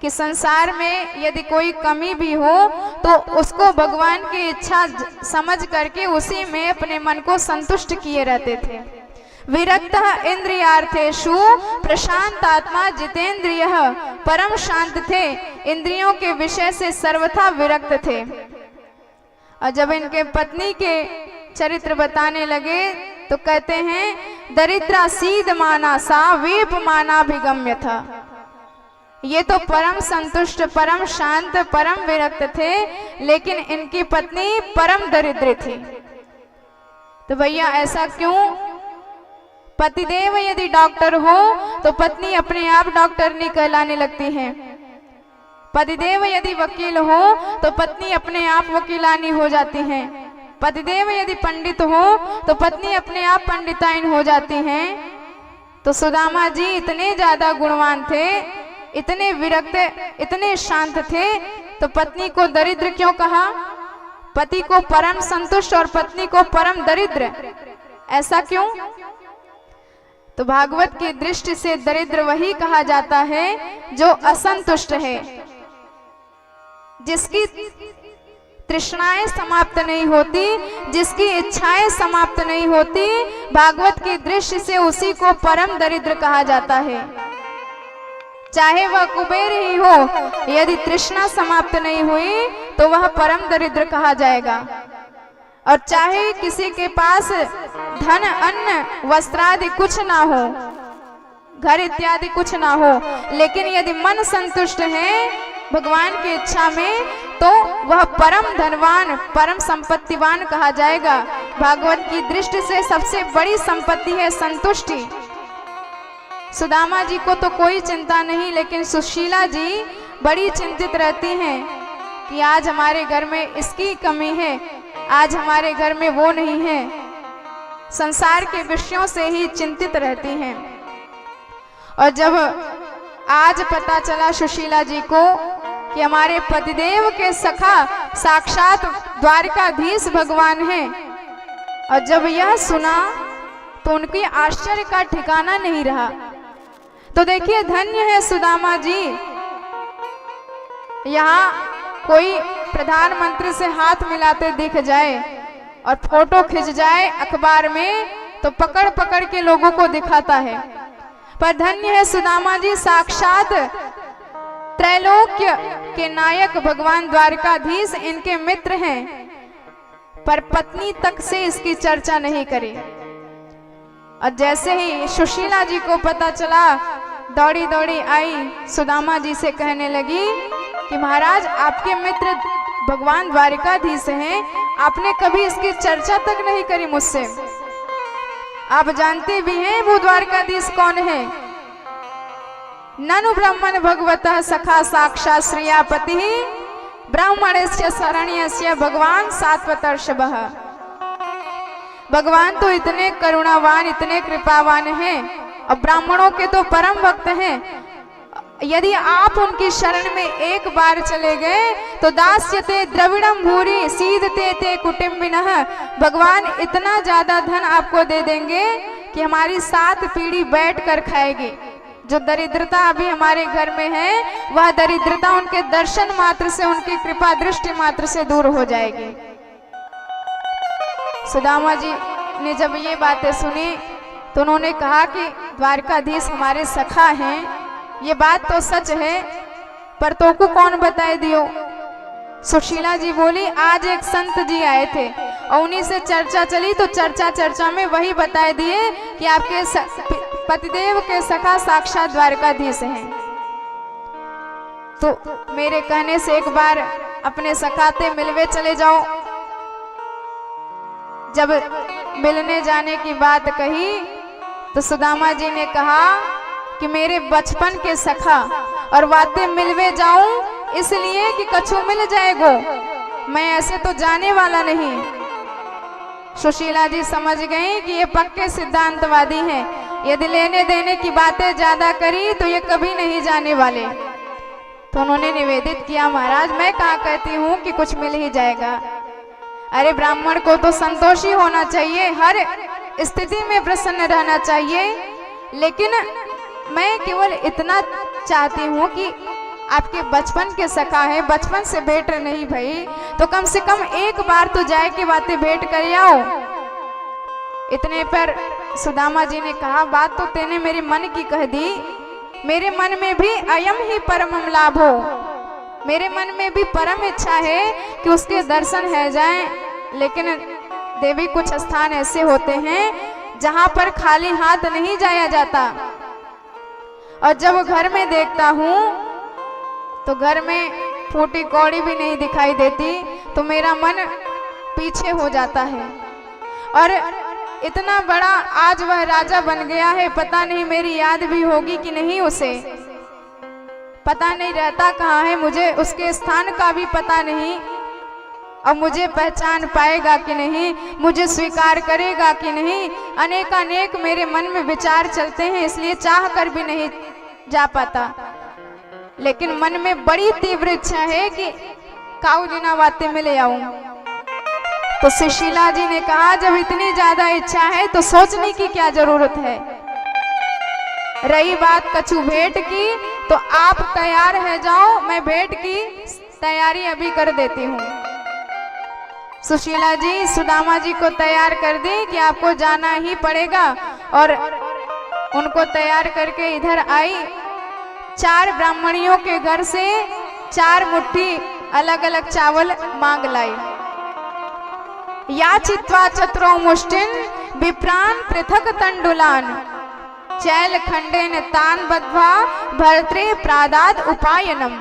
कि संसार में यदि कोई कमी भी हो तो उसको भगवान की इच्छा समझ करके उसी में अपने मन को संतुष्ट किए रहते थे। विरक्त इंद्रियार्थेषु प्रशांत आत्मा जितेंद्रिय, परम शांत थे, इंद्रियों के विषय से सर्वथा विरक्त थे। और जब इनके पत्नी के चरित्र बताने लगे तो कहते हैं दरिद्रा सीध माना सा वेप मानाभिगम्य था। ये तो परम संतुष्ट, परम शांत, परम विरक्त थे, लेकिन इनकी पत्नी परम दरिद्र थी। तो भैया ऐसा क्यों? पतिदेव यदि डॉक्टर हो तो पत्नी अपने आप डॉक्टर नहीं कहलाने लगती है। पतिदेव यदि वकील हो तो पत्नी अपने आप वकीलानी हो जाती है। पतिदेव यदि पंडित हो तो पत्नी अपने आप पंडिताइन हो जाती हैं। तो सुदामा जी इतने ज्यादा गुणवान थे, इतने विरक्त, इतने शांत थे, तो पत्नी को दरिद्र क्यों कहा? पति को परम संतुष्ट और पत्नी को परम दरिद्र, ऐसा क्यों? तो भागवत की दृष्टि से दरिद्र वही कहा जाता है जो असंतुष्ट है, जिसकी तृष्णाएं समाप्त नहीं होती, जिसकी इच्छाएं समाप्त नहीं होती। भागवत की दृष्टि से उसी को परम दरिद्र कहा जाता है। चाहे वह कुबेर ही हो, यदि तृष्णा समाप्त नहीं हुई तो वह परम दरिद्र कहा जाएगा। और चाहे किसी के पास धन, अन्न, वस्त्रादि कुछ ना हो, घर इत्यादि कुछ ना हो, लेकिन यदि मन संतुष्ट है भगवान की इच्छा में, तो वह परम धनवान, परम संपत्तिवान कहा जाएगा। भागवत की दृष्टि से सबसे बड़ी संपत्ति है संतुष्टि। सुदामा जी को तो कोई चिंता नहीं, लेकिन सुशीला जी बड़ी चिंतित रहती हैं कि आज हमारे घर में इसकी कमी है, आज हमारे घर में वो नहीं है। संसार के विषयों से ही चिंतित रहती हैं। और जब आज पता चला सुशीला जी को कि हमारे पतिदेव के सखा साक्षात द्वारकाधीश भगवान हैं, और जब यह सुना तो उनके आश्चर्य का ठिकाना नहीं रहा। तो देखिए धन्य है सुदामा जी। यहाँ कोई प्रधानमंत्री से हाथ मिलाते दिख जाए और फोटो खिंच जाए अखबार में, तो पकड़ पकड़ के लोगों को दिखाता है। पर धन्य है सुदामा जी, साक्षात त्रैलोक्य के नायक भगवान द्वारकाधीश इनके मित्र हैं, पर पत्नी तक से इसकी चर्चा नहीं करी। और जैसे ही सुशीला जी को पता चला, दौड़ी दौड़ी आई, सुदामा जी से कहने लगी कि महाराज आपके मित्र भगवान द्वारकाधीश हैं, आपने कभी इसकी चर्चा तक नहीं करी मुझसे। आप जानते भी हैं वो द्वारकाधीश कौन है? ननु ब्रह्मण भगवतः सखा साक्षात् श्रियापति ब्राह्मणस्य शरण्यस्य भगवान सात्वतर्षभः। भगवान तो इतने करुणावान, इतने कृपावान हैं, और ब्राह्मणों के तो परम भक्त हैं। यदि आप उनकी शरण में एक बार चले गए तो दास्यते द्रविणम भूरि सीदते ते कुटुंबिनः। भगवान इतना ज्यादा धन आपको दे देंगे कि हमारी 7 पीढ़ी बैठ कर खाएगी। जो दरिद्रता अभी हमारे घर में है, वह दरिद्रता उनके दर्शन मात्र से, उनकी कृपा दृष्टि मात्र से दूर हो जाएगी। सुदामा जी ने जब ये बातें सुनी तो उन्होंने कहा कि द्वारकाधीश हमारे सखा हैं, ये बात तो सच है, पर तो को कौन बताए दियो? सुशीला जी बोली आज एक संत जी आए थे और उन्हीं से चर्चा चली, तो चर्चा में वही बताए दिए कि आपके पतिदेव के सखा साक्षात द्वारकाधीश हैं। तो मेरे कहने से एक बार अपने सखाते मिलवे चले जाओ। जब मिलने जाने की बात कही तो सुदामा जी ने कहा कि मेरे बचपन के सखा और वाते मिलवे जाऊं इसलिए कि कछु मिल जाएगो, मैं ऐसे तो जाने वाला नहीं। सुशीला जी समझ गई कि ये पक्के सिद्धांतवादी हैं, यदि लेने देने की बातें ज्यादा करी तो ये कभी नहीं जाने वाले। तो उन्होंने निवेदित किया महाराज मैं कहाँ कहती हूँ कि कुछ मिल ही जाएगा। अरे ब्राह्मण को तो संतोषी होना चाहिए, हर स्थिति में प्रसन्न रहना चाहिए, लेकिन मैं केवल इतना चाहती हूँ कि आपके बचपन के सखा है, बचपन से भेंट नहीं भई, तो कम से कम एक बार तो जाए के बातें भेंट कर आओ। इतने पर सुदामा जी ने कहा, बात तो तेने मेरे मन की कह दी, मेरे मन में भी अयम ही परमम लाभ हो, मेरे मन में भी परम इच्छा है कि उसके दर्शन है जाएं। लेकिन देवी कुछ स्थान ऐसे होते हैं जहां पर खाली हाथ नहीं जाया जाता, और जब घर में देखता हूं तो घर में फूटी कौड़ी भी नहीं दिखाई देती, तो मेरा मन पीछे हो जाता है। और इतना बड़ा आज वह राजा बन गया है, पता नहीं मेरी याद भी होगी कि नहीं, उसे पता नहीं रहता कहाँ है, मुझे उसके स्थान का भी पता नहीं, और मुझे पहचान पाएगा कि नहीं, मुझे स्वीकार करेगा कि नहीं। अनेक मेरे मन में विचार चलते हैं, इसलिए चाह कर भी नहीं जा पाता, लेकिन मन में बड़ी तीव्र इच्छा है कि काऊ दिना बातें में ले आऊं। तो सुशीला जी ने कहा, जब इतनी ज्यादा इच्छा है तो सोचने की क्या जरूरत है। रही बात कछु भेंट की, तो आप तैयार है जाओ, मैं भेंट की तैयारी अभी कर देती हूँ। सुशीला जी सुदामा जी को तैयार कर दी कि आपको जाना ही पड़ेगा, और उनको तैयार करके इधर आई। 4 ब्राह्मणियों के घर से 4 मुट्ठी अलग अलग चावल मांग लाई। या चित्वा चतुरो मुष्टिन विप्रान पृथक तंडुलान चैल खंडेन तान बद्ध्वा भर्त्रे प्रादाद उपायनम।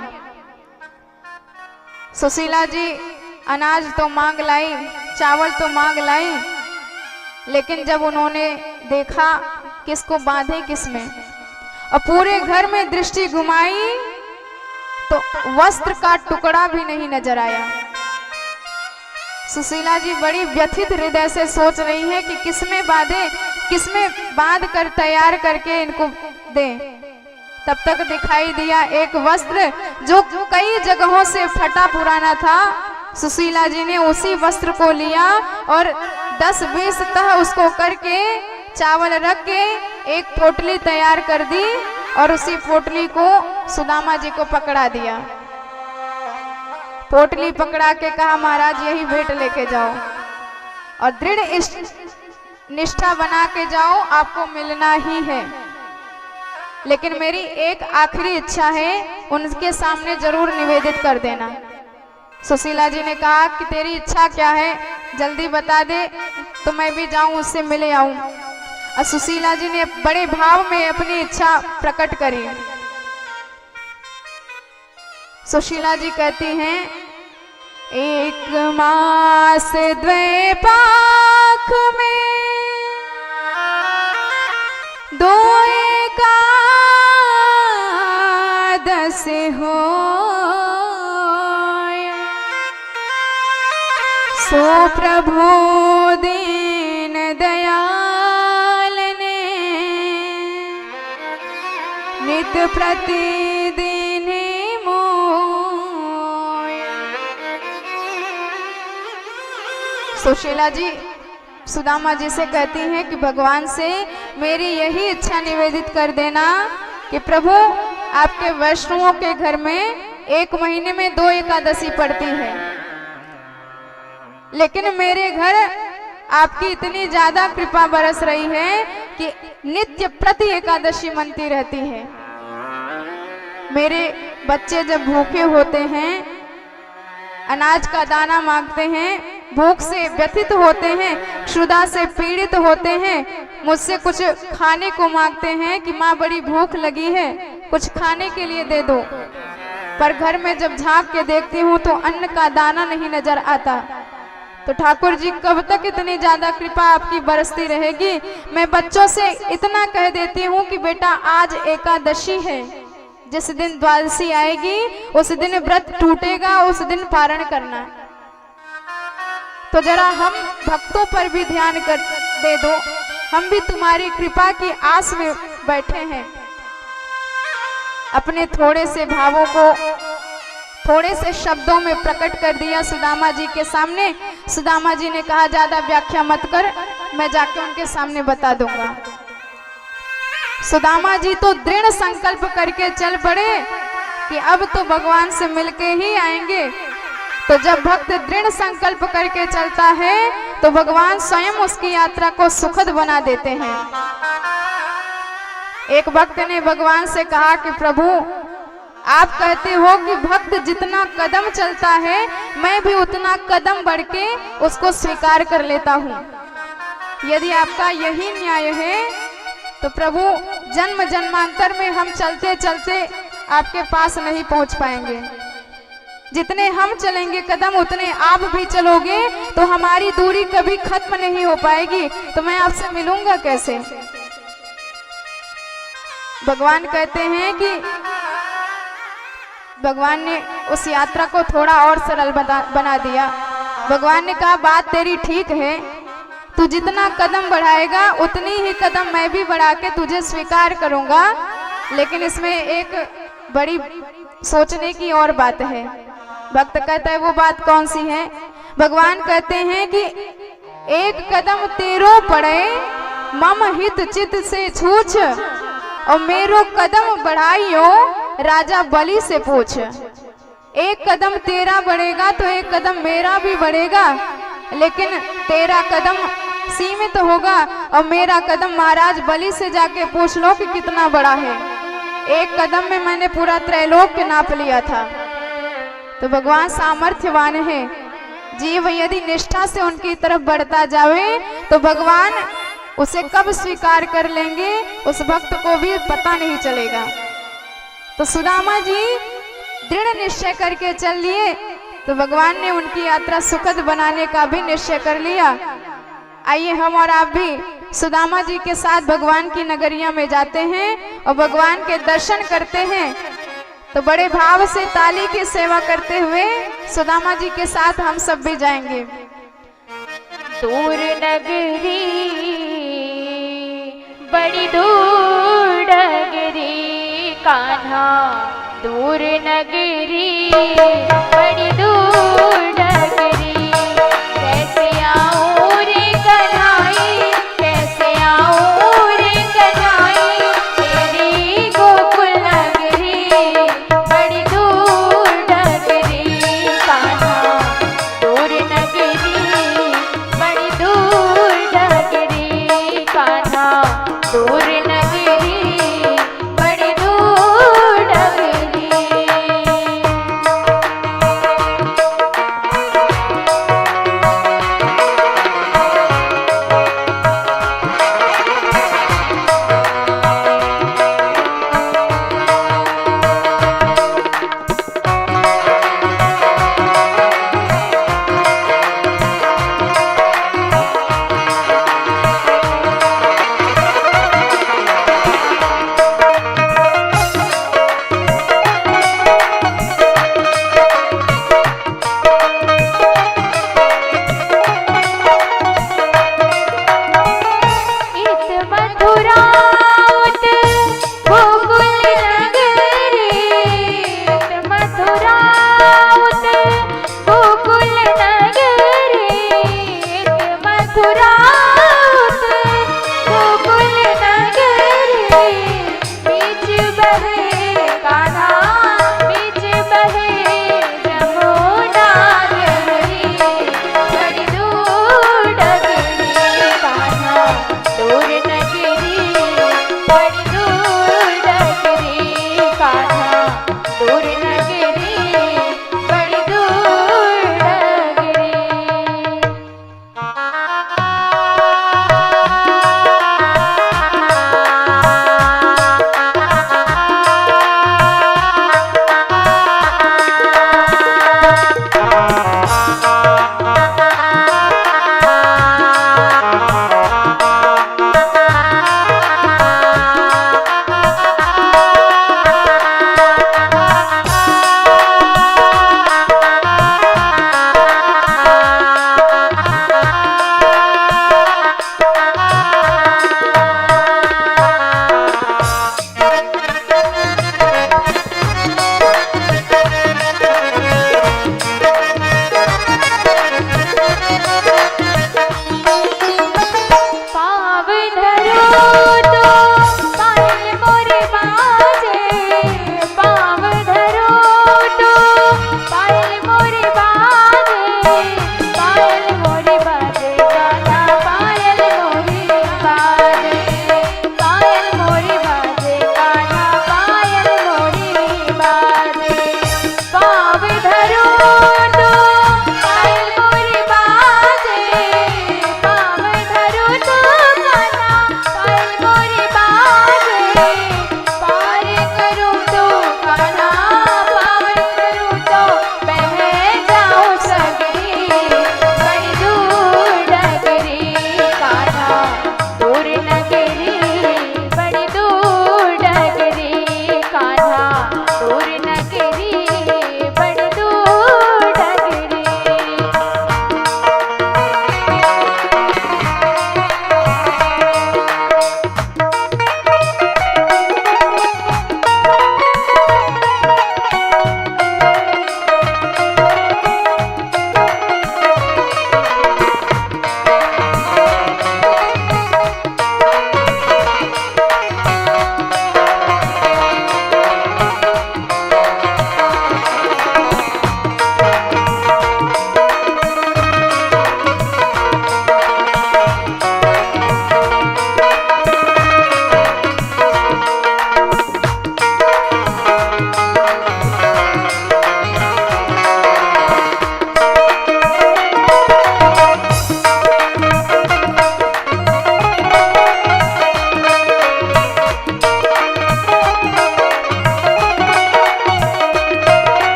सुशीला जी अनाज तो मांग लाई, चावल तो मांग लाई, लेकिन जब उन्होंने देखा किसको बांधे किसमें, और पूरे घर में दृष्टि घुमाई, तो वस्त्र का टुकड़ा भी नहीं नजर आया। सुशीला जी बड़ी व्यथित हृदय से सोच रही हैं कि किसमें बांधे, किसमें बांध कर तैयार करके इनको दें। तब तक दिखाई दिया एक वस्त्र जो कई जगहों से फटा पुराना था। सुशीला जी ने उसी वस्त्र को लिया और 10-20 तह उसको करके चावल रख के एक पोटली तैयार कर दी, और उसी पोटली को सुदामा जी को पकड़ा दिया। पोटली पकड़ा के कहा, महाराज यही भेंट लेके जाओ और दृढ़ निष्ठा बना के जाओ, आपको मिलना ही है। लेकिन मेरी एक आखिरी इच्छा है, उनके सामने जरूर निवेदित कर देना। सुशीला जी ने कहा कि तेरी इच्छा क्या है, जल्दी बता दे तो मैं भी जाऊं, उससे मिले आऊं। और सुशीला जी ने बड़े भाव में अपनी इच्छा प्रकट करी। सुशीला जी कहती हैं, 1 मास 2 पाख में 2 एकादश हो, सो प्रभु दीन दयाल ने नित प्रतिदिन मोय। सुशीला जी सुदामा जी से कहती हैं कि भगवान से मेरी यही इच्छा निवेदित कर देना कि प्रभु आपके वैष्णवों के घर में 1 महीने में 2 एकादशी पड़ती है, लेकिन मेरे घर आपकी इतनी ज्यादा कृपा बरस रही है कि नित्य प्रति एकादशी मनती रहती है। मेरे बच्चे जब भूखे होते हैं, अनाज का दाना मांगते हैं, भूख से व्यथित होते हैं, क्षुधा से पीड़ित होते हैं, मुझसे कुछ खाने को मांगते हैं कि माँ बड़ी भूख लगी है, कुछ खाने के लिए दे दो। पर घर में जब झांक के देखती हूँ तो अन्न का दाना नहीं नजर आता। तो ठाकुर जी कब तक इतनी ज्यादा कृपा आपकी बरसती रहेगी। मैं बच्चों से इतना कह देती हूँ कि बेटा आज एकादशी है, जिस दिन द्वादशी आएगी उस दिन व्रत टूटेगा, उस दिन पारण करना। तो जरा हम भक्तों पर भी ध्यान कर दे दो, हम भी तुम्हारी कृपा की आस में बैठे हैं। अपने थोड़े से भावों को थोड़े से शब्दों में प्रकट कर दिया सुदामा जी के सामने। सुदामा जी ने कहा ज्यादा व्याख्या मत कर, मैं जाके उनके सामने बता दूंगा। सुदामा जी तो दृढ़ संकल्प करके चल पड़े कि अब तो भगवान से मिलके ही आएंगे। तो जब भक्त दृढ़ संकल्प करके चलता है तो भगवान स्वयं उसकी यात्रा को सुखद बना देते हैं। एक भक्त ने भगवान से कहा कि प्रभु, आप कहते हो कि भक्त जितना कदम चलता है मैं भी उतना कदम बढ़ के उसको स्वीकार कर लेता हूँ। यदि आपका यही न्याय है तो प्रभु, जन्म जन्मांतर में हम चलते चलते आपके पास नहीं पहुंच पाएंगे। जितने हम चलेंगे कदम उतने आप भी चलोगे, तो हमारी दूरी कभी खत्म नहीं हो पाएगी। तो मैं आपसे मिलूंगा कैसे? भगवान कहते हैं कि भगवान ने उस यात्रा को थोड़ा और सरल बना दिया। भगवान ने कहा, बात तेरी ठीक है, तू जितना कदम बढ़ाएगा उतनी ही कदम मैं भी बढ़ा के तुझे स्वीकार करूंगा। लेकिन इसमें एक बड़ी सोचने की और बात है। भक्त कहता है, वो बात कौन सी है? भगवान कहते हैं कि एक कदम तेरो पड़े मम हित चित से छूछ, और मेरो कदम बढ़ाइयो राजा बलि से पूछ। एक कदम तेरा बढ़ेगा तो एक कदम मेरा भी बढ़ेगा, लेकिन तेरा कदम सीमित होगा और मेरा कदम महाराज बलि से जाके पूछ लो कि कितना बड़ा है। एक कदम में मैंने पूरा त्रैलोक्य नाप लिया था। तो भगवान सामर्थ्यवान है। जीव यदि निष्ठा से उनकी तरफ बढ़ता जावे तो भगवान उसे कब स्वीकार कर लेंगे उस भक्त को भी पता नहीं चलेगा। तो सुदामा जी दृढ़ निश्चय करके चल लिए, तो भगवान ने उनकी यात्रा सुखद बनाने का भी निश्चय कर लिया। आइए हम और आप भी सुदामा जी के साथ भगवान की नगरिया में जाते हैं और भगवान के दर्शन करते हैं। तो बड़े भाव से ताली की सेवा करते हुए सुदामा जी के साथ हम सब भी जाएंगे। दूर नगरी बड़ी दूर नगरी कान्हा, दूर नगरी बड़ी दूर नगरी, कैसे आऊं रे कन्हाई, कैसे आऊं रे कन्हाई, तेरी गोकुल नगरी बड़ी दूर नगरी कान्हा, दूर नगरी बड़ी दूर नगरी कान्हा, दूर नगरी बड़ी दूर नगरी।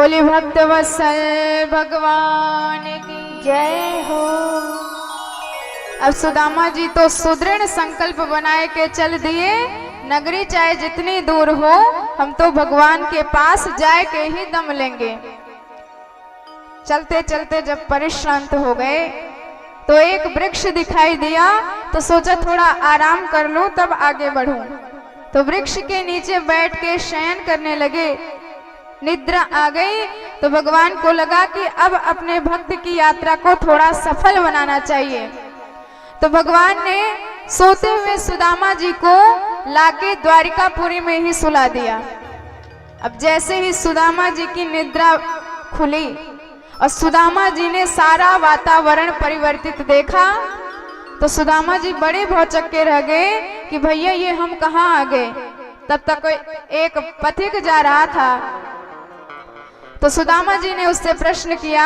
बोले भक्त वत्सल भगवान की जय हो। अब सुदामा जी तो सुदृढ़ संकल्प बनाए के चल दिए, नगरी चाहे जितनी दूर हो हम तो भगवान के पास जाए के ही दम लेंगे। चलते चलते जब परिश्रांत हो गए तो एक वृक्ष दिखाई दिया, तो सोचा थोड़ा आराम कर लूं तब आगे बढ़ूं। तो वृक्ष के नीचे बैठ के शयन करने लगे। निद्रा आ गई तो भगवान को लगा कि अब अपने भक्त की यात्रा को थोड़ा सफल बनाना चाहिए। तो भगवान ने सोते हुए सुदामा जी को लाके द्वारिकापुरी में ही सुला दिया। अब जैसे ही सुदामा जी की निद्रा खुली और सुदामा जी ने सारा वातावरण परिवर्तित देखा, तो सुदामा जी बड़े भौचक्के रह गए कि भैया ये हम कहाँ आ गए। तब तक एक पथिक जा रहा था, तो सुदामा जी ने उससे प्रश्न किया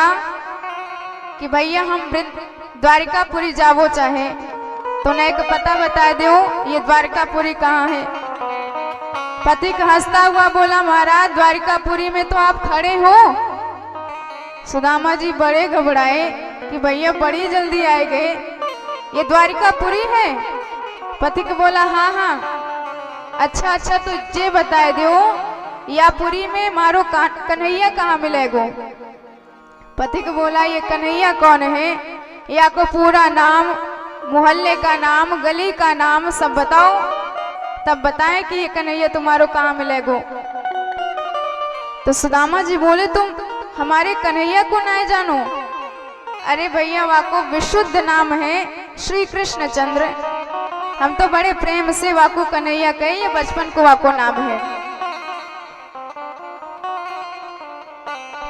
कि भैया हम द्वारिकापुरी जावो चाहे तो न एक पता बता दो, ये द्वारिकापुरी कहाँ है। पथिक हंसता हुआ बोला, महाराज द्वारिकापुरी में तो आप खड़े हो। सुदामा जी बड़े घबराए कि भैया बड़ी जल्दी आए गए, ये द्वारिकापुरी है। पथिक बोला हाँ हाँ, अच्छा तो ये बताए दो या पुरी में मारो कन्हैया कहाँ मिलेगो। पथिक बोला ये कन्हैया कौन है, या को पूरा नाम, मोहल्ले का नाम, गली का नाम सब बताओ, तब बताएं कि ये कन्हैया तुम्हारो कहाँ मिलेगो। तो सुदामा जी बोले तुम हमारे कन्हैया को नहीं जानो। अरे भैया वाको विशुद्ध नाम है श्री कृष्ण चंद्र, हम तो बड़े प्रेम से वाको कन्हैया कहे, ये बचपन को वाको नाम है।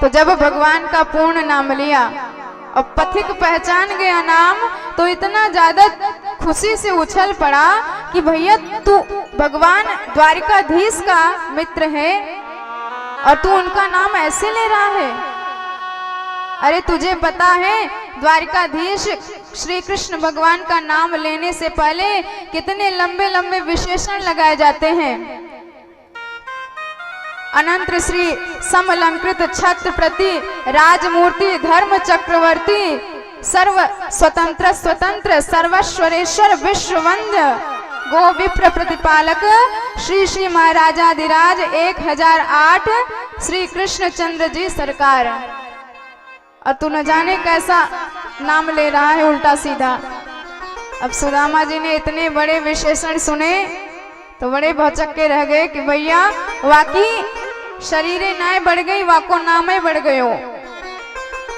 तो जब भगवान का पूर्ण नाम लिया और पथिक पहचान गया नाम, तो इतना ज्यादा खुशी से उछल पड़ा कि भैया तू भगवान द्वारिकाधीश का मित्र है और तू उनका नाम ऐसे ले रहा है। अरे तुझे पता है द्वारिकाधीश श्री कृष्ण भगवान का नाम लेने से पहले कितने लंबे लंबे विशेषण लगाए जाते हैं। अनंत श्री समलंकृत छत्र प्रति राजमूर्ति धर्म चक्रवर्ती सर्व स्वतंत्र स्वतंत्र सर्वश्वरेश्वर विश्ववंद्य गो विप्र प्रतिपालक श्री श्री महाराजाधिराज 1008 श्री कृष्ण चंद्र जी सरकार। और तू न जाने कैसा नाम ले रहा है उल्टा सीधा। अब सुदामा जी ने इतने बड़े विशेषण सुने तो बड़े भौचक्के रह गए कि भैया वाकई शरीरे नाय बढ़ गई, वाको नामे बढ़ गयो।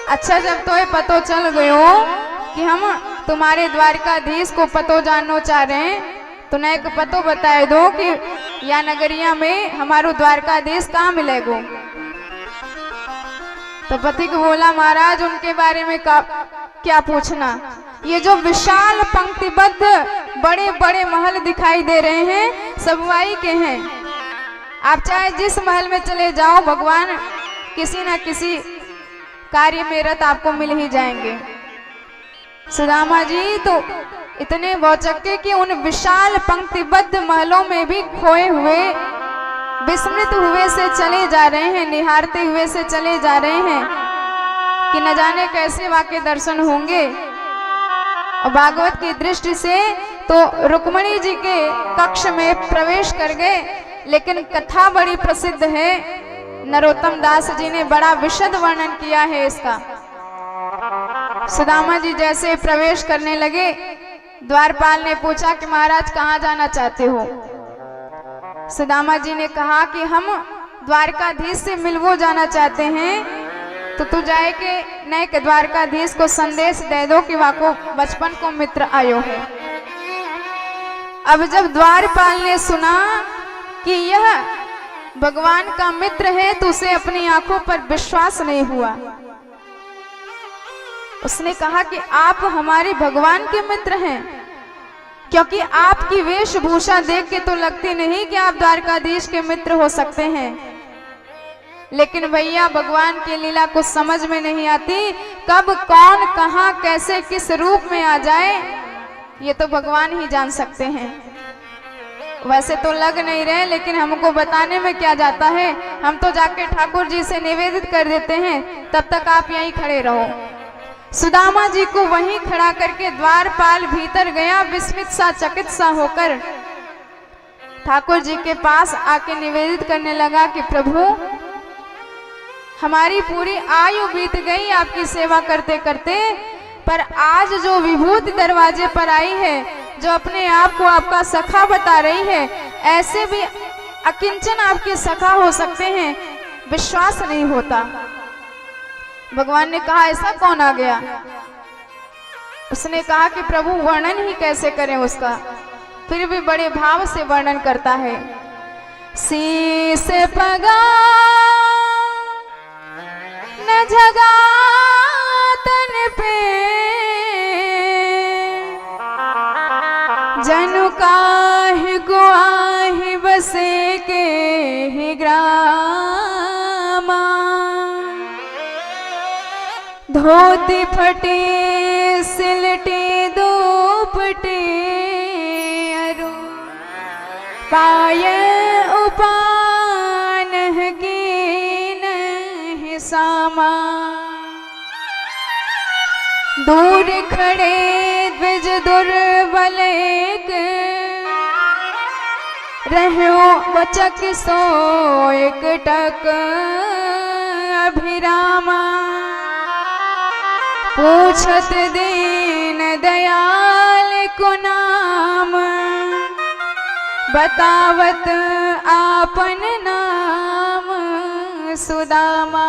अच्छा जब तो ये पतो चल गयो कि हम तुम्हारे द्वारिकाधीश को पतो जानना चाह रहे हैं, तो न एक पतो बताए दो कि या नगरिया में हमारो द्वारकाधीश कहाँ मिलेगो। तो पथिक बोला महाराज उनके बारे में क्या पूछना, ये जो विशाल पंक्तिबद्ध बड़े बड़े महल दिखाई दे रहे हैं सब वाई के हैं। आप चाहे जिस महल में चले जाओ भगवान किसी न किसी कार्य में रत आपको मिल ही जाएंगे। सुदामा जी तो इतने भौचक्के कि उन विशाल पंक्तिबद्ध महलों में भी खोए हुए विस्मृत हुए से चले जा रहे हैं, निहारते हुए से चले जा रहे हैं कि न जाने कैसे वाके दर्शन होंगे। और भागवत की दृष्टि से तो रुक्मणी जी के कक्ष में प्रवेश कर गए, लेकिन कथा बड़ी प्रसिद्ध है, नरोत्तम दास जी ने बड़ा विशद वर्णन किया है इसका। सुदामा जी जैसे प्रवेश करने लगे, द्वारपाल ने पूछा कि महाराज कहाँ जाना चाहते हो। सुदामा जी ने कहा कि हम द्वारकाधीश से मिलवो जाना चाहते हैं, तो तू जाए के नए के द्वारकाधीश को संदेश दे दो कि वाको बचपन को मित्र आयो है। अब जब द्वारपाल ने सुना कि यह भगवान का मित्र है तो उसे अपनी आंखों पर विश्वास नहीं हुआ। उसने कहा कि आप हमारे भगवान के मित्र हैं, क्योंकि आपकी वेशभूषा देख के तो लगती नहीं कि आप द्वारकाधीश के मित्र हो सकते हैं। लेकिन भैया भगवान की लीला कुछ समझ में नहीं आती, कब कौन कहां कैसे किस रूप में आ जाए ये तो भगवान ही जान सकते हैं। वैसे तो लग नहीं रहे, लेकिन हमको बताने में क्या जाता है, हम तो जाके ठाकुर जी से निवेदित कर देते हैं, तब तक आप यहीं खड़े रहो। सुदामा जी को वहीं खड़ा करके द्वारपाल भीतर गया, विस्मित सा चकित सा होकर ठाकुर जी के पास आके निवेदित करने लगा कि प्रभु, हमारी पूरी आयु बीत गई आपकी सेवा करते करते, पर आज जो विभूति दरवाजे पर आई है, जो अपने आप को आपका सखा बता रही है, ऐसे भी अकिंचन आपके सखा हो सकते हैं, विश्वास नहीं होता। भगवान ने कहा ऐसा कौन आ गया? उसने कहा कि प्रभु वर्णन ही कैसे करें उसका, फिर भी बड़े भाव से वर्णन करता है। शीस पगा न जगा तन पे, जनु काहि को आहि बसे के ही ग्रामा, धोती फटी सिलटी दुपटी अरु, पाय उपान की नहीं सामा, दूर खड़े द्विज दुर्बल एक, रहो बचक सो एक टक अभिरामा, पूछत दीन दयाल को नाम, बतावत आपन नाम सुदामा।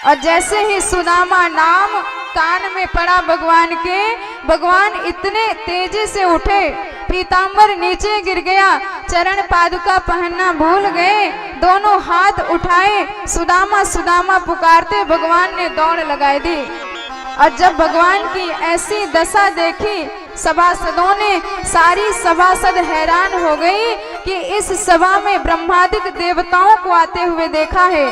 और जैसे ही सुदामा नाम कान में पड़ा भगवान के, भगवान इतने तेजी से उठे, पीतांबर नीचे गिर गया, चरण पादुका पहनना भूल गए, दोनों हाथ उठाए, सुदामा सुदामा पुकारते भगवान ने दौड़ लगाई दी। और जब भगवान की ऐसी दशा देखी, सभासदों ने, सारी सभासद हैरान हो गई कि इस सभा में ब्रह्मादिक देवताओं को आते हुए देखा है।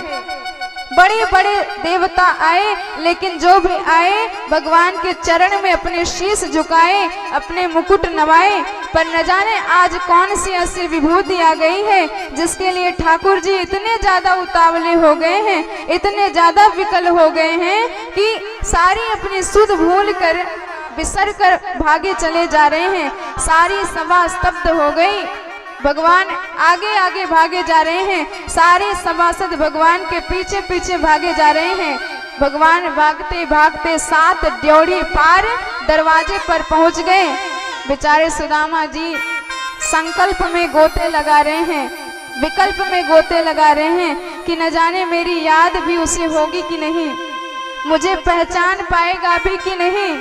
बड़े बड़े देवता आए, लेकिन जो भी आए भगवान के चरण में अपने शीश झुकाए, अपने मुकुट नवाए, पर न जाने आज कौन सी ऐसी विभूति आ गई है जिसके लिए ठाकुर जी इतने ज्यादा उतावले हो गए हैं, इतने ज्यादा विकल हो गए हैं कि सारी अपनी सुध भूल कर बिसर कर भागे चले जा रहे हैं। सारी सभा स्तब्ध हो गई, भगवान आगे आगे भागे जा रहे हैं, सारे सभासद भगवान के पीछे पीछे भागे जा रहे हैं। भगवान भागते भागते 7 ड्योढ़ी पार दरवाजे पर पहुंच गए। बेचारे सुदामा जी संकल्प में गोते लगा रहे हैं, विकल्प में गोते लगा रहे हैं कि न जाने मेरी याद भी उसे होगी कि नहीं, मुझे पहचान पाएगा भी कि नहीं,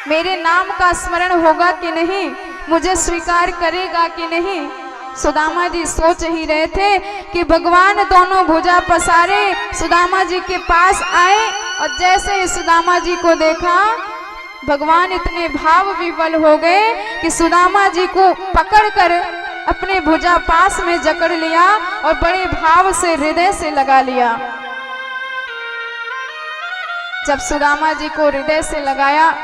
मेरे नाम का स्मरण होगा कि नहीं, मुझे स्वीकार करेगा कि नहीं। सुदामा जी सोच ही रहे थे कि भगवान दोनों भुजा पसारे सुदामा जी के पास आए, और जैसे ही सुदामा जी को देखा, भगवान इतने भाव विवल हो गए कि सुदामा जी को पकड़कर अपने भुजा पास में जकड़ लिया और बड़े भाव से हृदय से लगा लिया। जब सुदामा जी को हृदय से लगाया,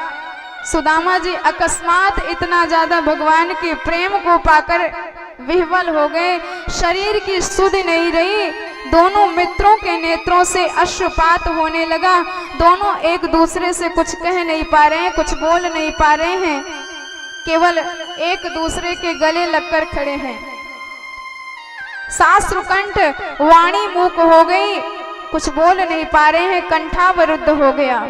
सुदामा जी अकस्मात इतना ज्यादा भगवान के प्रेम को पाकर विह्वल हो गए, शरीर की सुध नहीं रही, दोनों मित्रों के नेत्रों से अश्रुपात होने लगा, दोनों एक दूसरे से कुछ कह नहीं पा रहे हैं, कुछ बोल नहीं पा रहे हैं, केवल एक दूसरे के गले लगकर खड़े हैं। साश्रुकंठ वाणी मूक हो गई, कुछ बोल नहीं पा रहे हैं, कंठावरुद्ध हो गया।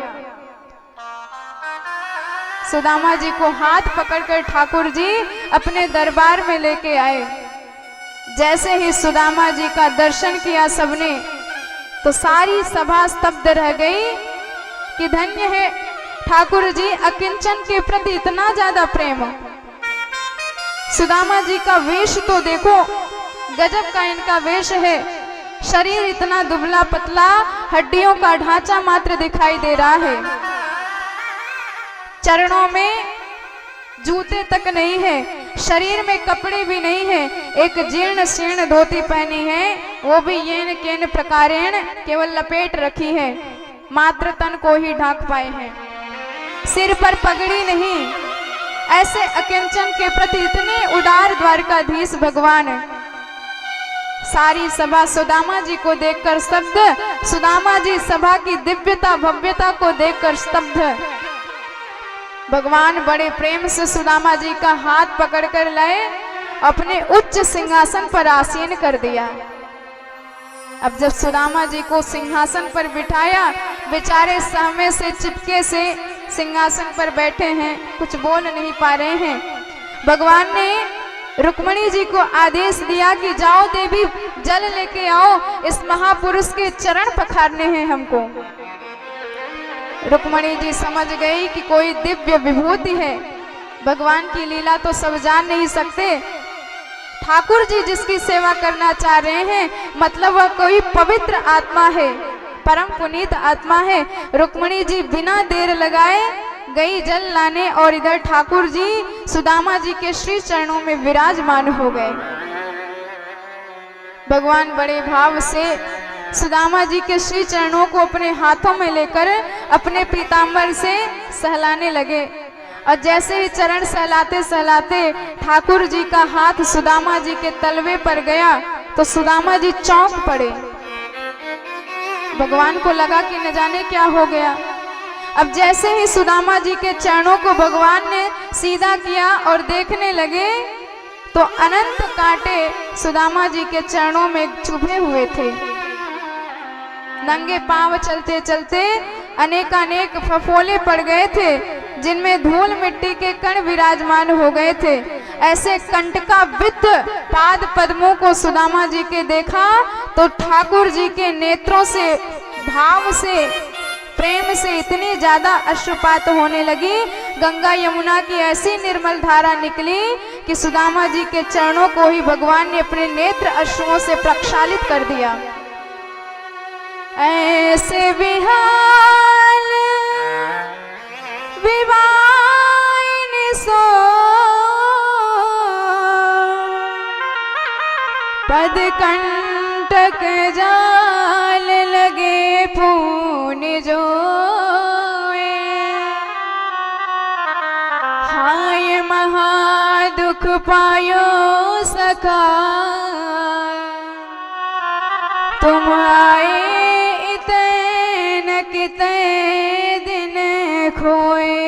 सुदामा जी को हाथ पकड़कर ठाकुर जी अपने दरबार में लेके आए। जैसे ही सुदामा जी का दर्शन किया सबने, तो सारी सभा स्तब्ध रह गई कि धन्य है ठाकुर जी, अकिंचन के प्रति इतना ज्यादा प्रेम। सुदामा जी का वेश तो देखो, गजब का इनका वेश है, शरीर इतना दुबला पतला, हड्डियों का ढांचा मात्र दिखाई दे रहा है, चरणों में जूते तक नहीं है, शरीर में कपड़े भी नहीं है, एक जीर्ण शीर्ण धोती पहनी है, वो भी येन केन प्रकारेण केवल लपेट रखी है, मात्र तन को ही ढांक पाए हैं, सिर पर पगड़ी नहीं, ऐसे अकिंचन के प्रति इतने उदार द्वारकाधीश भगवान सारी सभा सुदामा जी को देखकर स्तब्ध, सुदामा जी सभा की दिव्यता भव्यता को देखकर स्तब्ध। भगवान बड़े प्रेम से सुदामा जी का हाथ पकड़कर लाए, अपने उच्च सिंहासन पर आसीन कर दिया। अब जब सुदामा जी को सिंहासन पर बिठाया, बेचारे सहमे से चिपके से सिंहासन पर बैठे हैं, कुछ बोल नहीं पा रहे हैं। भगवान ने रुक्मणी जी को आदेश दिया कि जाओ देवी जल लेके आओ, इस महापुरुष के चरण पखारने हैं हमको। रुक्मणी जी समझ गई कि कोई दिव्य विभूति है, भगवान की लीला तो सब जान नहीं सकते। ठाकुर जी जिसकी सेवा करना चाह रहे हैं, मतलब वह कोई पवित्र आत्मा है, परम पुनीत आत्मा है। रुक्मणी जी बिना देर लगाए गई जल लाने, और इधर ठाकुर जी सुदामा जी के श्री चरणों में विराजमान हो गए। भगवान बड़े भाव से सुदामा जी के श्री चरणों को अपने हाथों में लेकर अपने पीतांबर से सहलाने लगे। और जैसे ही चरण सहलाते सहलाते ठाकुर जी का हाथ सुदामा जी के तलवे पर गया तो सुदामा जी चौंक पड़े। भगवान को लगा कि न जाने क्या हो गया। अब जैसे ही सुदामा जी के चरणों को भगवान ने सीधा किया और देखने लगे तो अनंत कांटे सुदामा जी के चरणों में चुभे हुए थे। नंगे पांव चलते चलते अनेकानेक फफोले पड़ गए थे, जिनमें धूल मिट्टी के कण विराजमान हो गए थे। ऐसे कंटकाविद्ध पाद पद्मों को सुदामा जी के देखा तो ठाकुर जी के नेत्रों से भाव से प्रेम से इतनी ज्यादा अश्रुपात होने लगी, गंगा यमुना की ऐसी निर्मल धारा निकली कि सुदामा जी के चरणों को ही भगवान ने अपने नेत्र अश्रुओं से प्रक्षालित कर दिया। ऐसे विहाल विवाइन सो पद कंटक जाल लगे पून जो हाय महा दुख पायो सका तुम आए इतने कितने दिन खोए।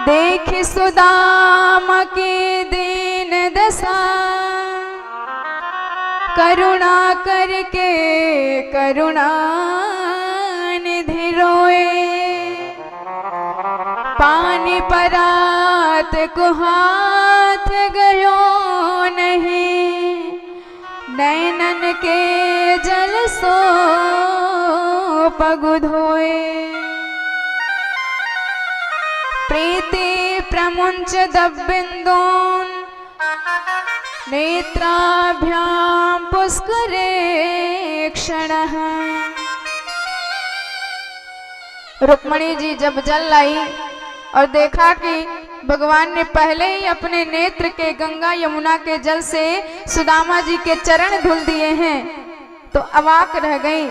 देख सुदामा की दीन दशा करुणा करके करुणा निधि रोए। पानी परात को हाथ गयो नहीं, नैनन के जल सो पगु धोए। प्रीति प्रमुंच दबिंदोन नेत्राभ्याम पुष्करे क्षणः। रुक्मणी जी जब जल लाई और देखा कि भगवान ने पहले ही अपने नेत्र के गंगा यमुना के जल से सुदामा जी के चरण धुल दिए हैं तो अवाक रह गई।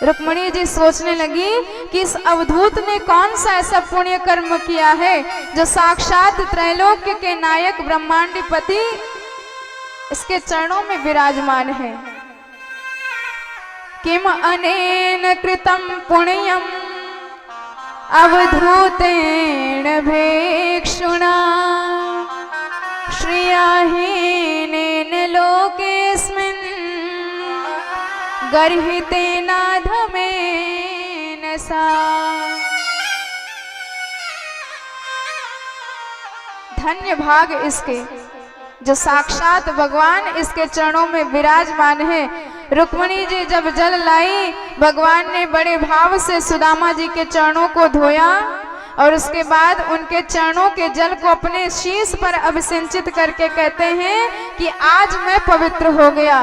रुक्मणी जी सोचने लगी कि इस अवधूत ने कौन सा ऐसा पुण्य कर्म किया है जो साक्षात त्रैलोक्य के नायक ब्रह्मांडपति इसके चरणों में विराजमान है। किम अनेन कृतम पुण्यम अवधूतेन भेक्षुणा श्रियाहीनेन लोकेस्मिन् गर्हितेनाधमेन सा। धन्य भाग इसके जो साक्षात भगवान इसके चरणों में विराजमान है। रुक्मणी जी जब जल लाई, भगवान ने बड़े भाव से सुदामा जी के चरणों को धोया और उसके बाद उनके चरणों के जल को अपने शीश पर अभिसिंचित करके कहते हैं कि आज मैं पवित्र हो गया।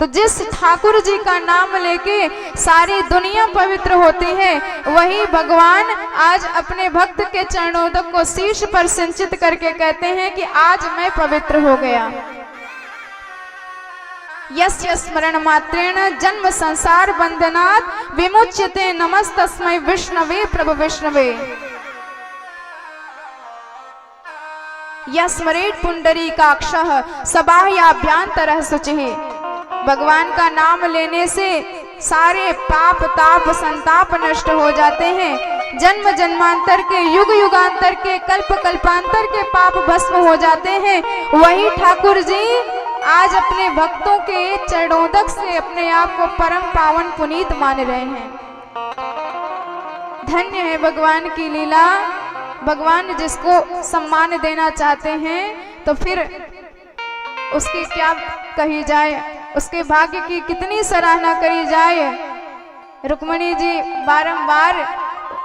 तो जिस ठाकुर जी का नाम लेके सारी दुनिया पवित्र होती है, वही भगवान आज अपने भक्त के चरणोदक को शीश पर सिंचित करके कहते हैं कि आज मैं पवित्र हो गया। यस्य स्मरण मात्रेण जन्म संसार बंधनात् विमुच्यते नमस्तस्मै विष्णवे प्रभु विष्णवे। यस्मरेत् पुंडरीकाक्षः सबाह्याभ्यन्तरः शुचिः। भगवान का नाम लेने से सारे पाप ताप संताप नष्ट हो जाते हैं। जन्म जन्मांतर के युग युगांतर के कल्प कल्पांतर के पाप भस्म हो जाते हैं। वही ठाकुर जी आज अपने भक्तों के चरणोदक से अपने आप को परम पावन पुनीत मान रहे हैं। धन्य है भगवान की लीला। भगवान जिसको सम्मान देना चाहते हैं तो फिर उसकी क्या कही जाए, उसके भाग्य की कितनी सराहना करी जाए। रुक्मिणी जी बारंबार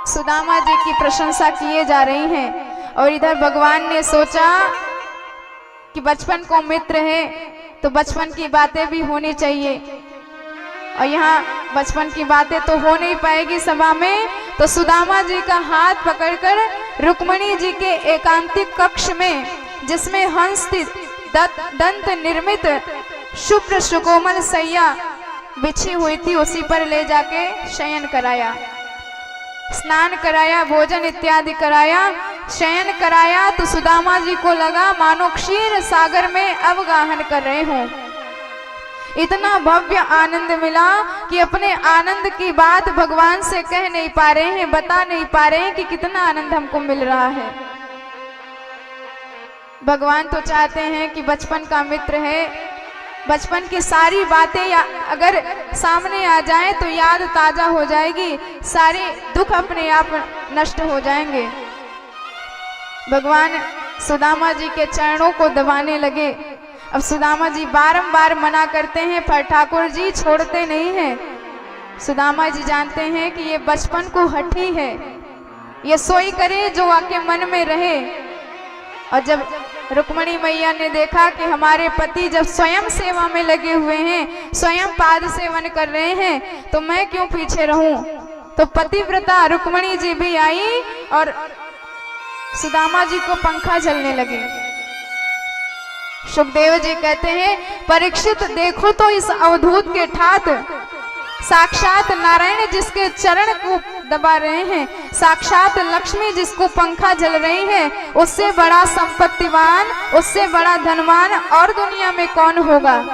सुदामा जी की प्रशंसा किए जा रही हैं और इधर भगवान ने सोचा कि बचपन को मित्र है तो बचपन की बातें भी होनी चाहिए, और यहाँ बचपन की बातें तो हो नहीं पाएगी सभा में, तो सुदामा जी का हाथ पकड़कर रुक्मिणी जी के एकांतिक कक्ष में, जिसमें हंस दंत निर्मित शुभ्र सुकोमल सैया बिछी हुई थी, उसी पर ले जाके शयन कराया, स्नान कराया, भोजन इत्यादि कराया, शयन कराया। तो सुदामा जी को लगा मानो क्षीर सागर में अवगाहन कर रहे हों। इतना भव्य आनंद मिला कि अपने आनंद की बात भगवान से कह नहीं पा रहे हैं, बता नहीं पा रहे हैं कि कितना आनंद हमको मिल रहा है। भगवान तो चाहते हैं कि बचपन का मित्र है, बचपन की सारी बातें अगर सामने आ जाएं तो याद ताजा हो जाएगी, सारे दुख अपने आप नष्ट हो जाएंगे। भगवान सुदामा जी के चरणों को दबाने लगे। अब सुदामा जी बारंबार मना करते हैं पर ठाकुर जी छोड़ते नहीं हैं। सुदामा जी जानते हैं कि ये बचपन को हठी है, ये सोई करे जो आके मन में रहे। और जब रुक्मिणी मैया ने देखा कि हमारे पति जब स्वयं सेवा में लगे हुए हैं, स्वयं पाद सेवन कर रहे हैं, तो मैं क्यों पीछे रहूं, तो पतिव्रता रुक्मिणी जी भी आई और सुदामा जी को पंखा झलने लगे। सुखदेव जी कहते हैं, परीक्षित देखो तो इस अवधूत के ठात, साक्षात नारायण जिसके चरण को दबा रहे हैं, साक्षात लक्ष्मी जिसको पंखा झल रही है, उससे बड़ा संपत्तिवान, उससे बड़ा धनवान और दुनिया में कौन होगा।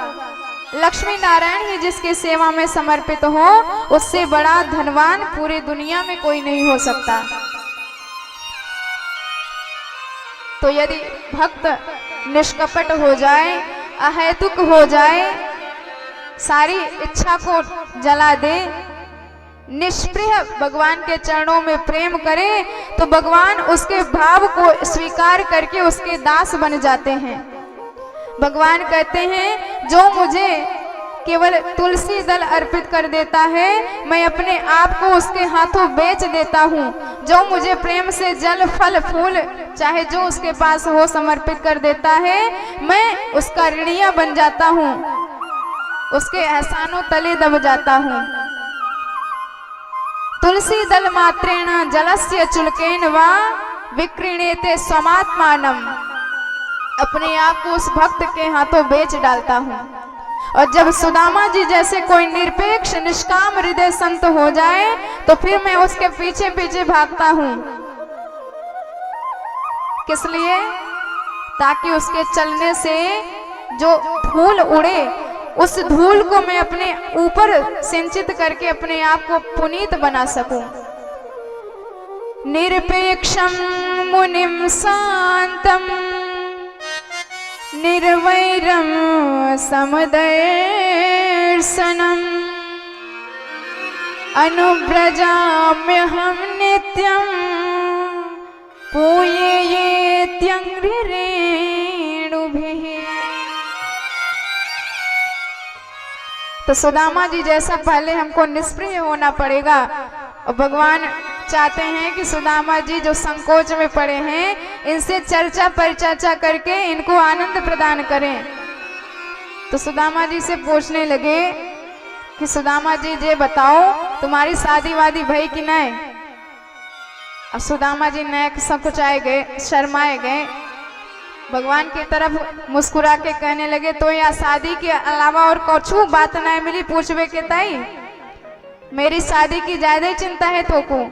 लक्ष्मी नारायण ही जिसके सेवा में समर्पित हो, उससे बड़ा धनवान पूरी दुनिया में कोई नहीं हो सकता। तो यदि भक्त निष्कपट हो जाए, अहेतुक हो जाए, सारी इच्छा को जला दे, निष्प्रिय भगवान के चरणों में प्रेम करे, तो भगवान उसके भाव को स्वीकार करके उसके दास बन जाते हैं। भगवान कहते हैं, जो मुझे केवल तुलसी दल अर्पित कर देता है, मैं अपने आप को उसके हाथों बेच देता हूँ। जो मुझे प्रेम से जल फल फूल चाहे जो उसके पास हो समर्पित कर देता है, मैं उसका ऋणिया बन जाता हूँ, उसके एहसानों तले दब जाता हूँ। तुलसी दल मात्रेण जलस्य चुलकेन वा विक्रीणेते स्वमात्मानम। अपने आप को उस भक्त के हाथों बेच डालता हूँ। और जब सुदामा जी जैसे कोई निरपेक्ष निष्काम हृदय संत हो जाए, तो फिर मैं उसके पीछे पीछे भागता हूँ। किस लिए? ताकि उसके चलने से जो धूल उड़े, उस धूल को मैं अपने ऊपर सिंचित करके अपने आप को पुनीत बना सकूं। निरपेक्षम मुनिम शांतम निर्वैरम समदर्शनम अनुव्रजाम्यहं नित्यं पूयेत्यंघ्रिरेणुभिः। तो सुदामा जी जैसा पहले हमको निष्प्रिय होना पड़ेगा, और भगवान चाहते हैं कि सुदामा जी जो संकोच में पड़े हैं, इनसे चर्चा परिचर्चा करके इनको आनंद प्रदान करें। तो सुदामा जी से पूछने लगे कि सुदामा जी ये बताओ, तुम्हारी शादी वादी भई कि नहीं? अब सुदामा जी नैक संकुचाए गए, शर्माए गए। भगवान की तरफ मुस्कुरा के कहने लगे, तो या शादी के अलावा और कुछ बात नहीं मिली पूछवे के ताई? मेरी शादी की ज्यादा ही चिंता है तो को।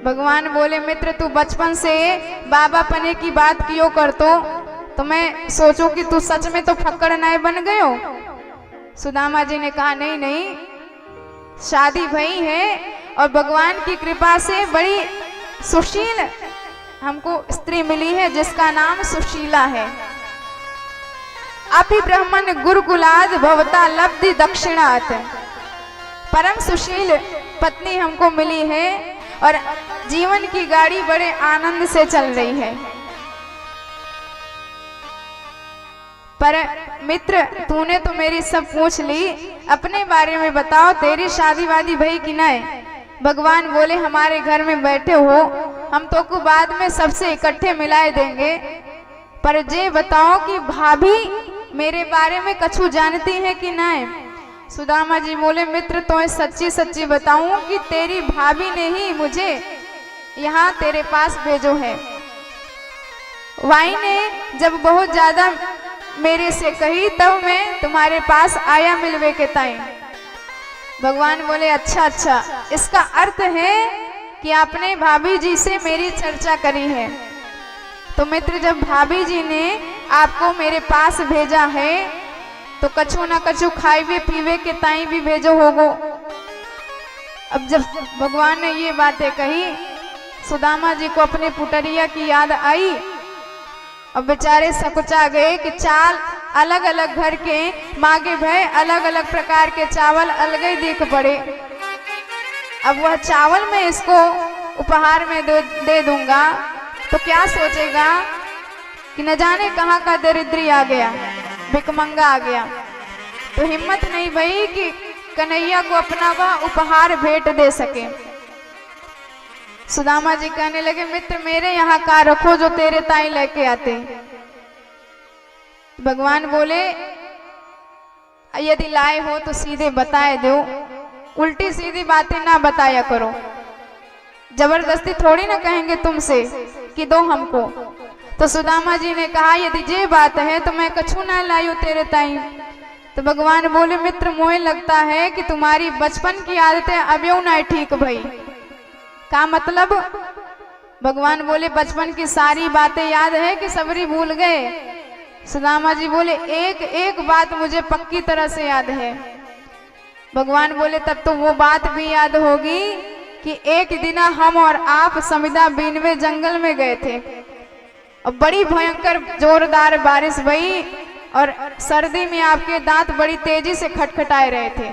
भगवान बोले, मित्र तू बचपन से बाबा पने की बात क्यों करतो, तो मैं सोचूं कि तू सच में तो फक्कड़ नाय बन गयो। सुदामा जी ने कहा, नहीं नहीं, शादी भई है और भगवान की कृपा से बड़ी सुशील हमको स्त्री मिली है जिसका नाम सुशीला है। अपि ब्राह्मण गुरुकुलाद भवता लब्धि दक्षिणात, परम सुशील पत्नी हमको मिली है और जीवन की गाड़ी बड़े आनंद से चल रही है। पर मित्र तूने तो मेरी सब पूछ ली, अपने बारे में बताओ, तेरी शादी वादी भई कि नहीं? भगवान बोले, हमारे घर में बैठे हो, हम तो को बाद में सबसे इकट्ठे मिलाए देंगे, पर जे बताओ कि भाभी मेरे बारे में कछु जानती है कि नहीं? सुदामा जी बोले, मित्र तो सच्ची सच्ची बताऊं कि तेरी भाभी ने ही मुझे यहाँ तेरे पास भेजो है। वाई ने जब बहुत ज्यादा मेरे से कही तब मैं तुम्हारे पास आया मिलवे के ताई। भगवान बोले, अच्छा अच्छा, इसका अर्थ है कि आपने भाभी जी से मेरी चर्चा करी है। तो मित्र जब भाभी जी ने आपको मेरे पास भेजा है तो कछु ना कछु खाईवे पीवे के ताई भी भेजो होगो। अब जब भगवान ने ये बातें कही, सुदामा जी को अपने पुटरिया की याद आई और बेचारे सकुचा गए कि चाल अलग अलग घर के मांगे भय, अलग अलग प्रकार के चावल अलग ही दिख पड़े। अब वह चावल मैं इसको उपहार में दे दूंगा तो क्या सोचेगा कि न जाने कहाँ का दरिद्री आ गया, भिकमंगा आ गया। तो हिम्मत नहीं भई कि कन्हैया को अपना वह उपहार भेंट दे सके। सुदामा जी कहने लगे, मित्र मेरे यहाँ का रखो जो तेरे ताई लेके आते। भगवान बोले, यदि लाए हो तो सीधे बताए दो, उल्टी सीधी बातें ना बताया करो। जबरदस्ती थोड़ी ना कहेंगे तुमसे कि दो हमको। तो सुदामा जी ने कहा, यदि ये बात है तो मैं कछु ना लायू तेरे ताई। तो भगवान बोले, मित्र मोहे लगता है कि तुम्हारी बचपन की आदतें अभी ना ठीक भई। का मतलब? भगवान बोले, बचपन की सारी बातें याद है कि सबरी भूल गए? सुदामा जी बोले, एक एक बात मुझे पक्की तरह से याद है। भगवान बोले, तब तो वो बात भी याद होगी कि एक दिन हम और आप समिधा बीनवे जंगल में गए थे और बड़ी भयंकर जोरदार बारिश भई और सर्दी में आपके दांत बड़ी तेजी से खटखटाए रहे थे।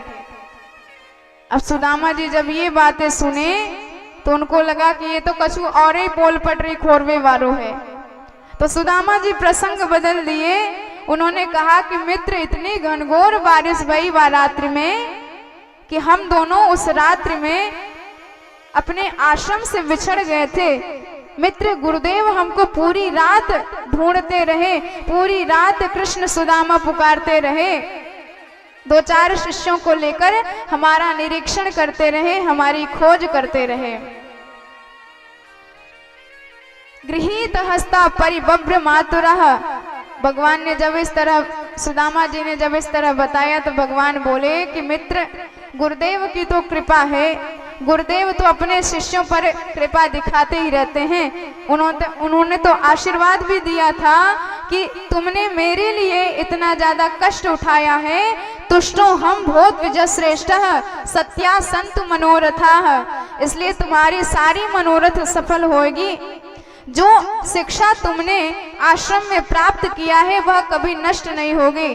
अब सुदामा जी जब ये बातें सुने तो उनको लगा कि ये तो कछु और ही पोल पटरी खोरवे वालो है। तो सुदामा जी प्रसंग बदल दिए। उन्होंने कहा कि मित्र इतनी घनघोर बारिश भई वा रात्रि में कि हम दोनों उस रात्रि में अपने आश्रम से बिछड़ गए थे। मित्र गुरुदेव हमको पूरी रात ढूंढते रहे, पूरी रात कृष्ण सुदामा पुकारते रहे, दो चार शिष्यों को लेकर हमारा निरीक्षण करते रहे, हमारी खोज करते रहे। गृहीत हस्ता परिबभ्र मातुरः। भगवान ने जब इस तरह, सुदामा जी ने जब इस तरह बताया तो भगवान बोले कि मित्र गुरुदेव की तो कृपा है, गुरुदेव तो अपने शिष्यों पर कृपा दिखाते ही रहते हैं। उन्होंने तो आशीर्वाद भी दिया था कि तुमने मेरे लिए इतना ज्यादा कष्ट उठाया है। तुष्टो हम भोग विजय श्रेष्ठ सत्या संतु मनोरथा, इसलिए तुम्हारी सारी मनोरथ सफल होगी। जो शिक्षा तुमने आश्रम में प्राप्त किया है वह कभी नष्ट नहीं होगी।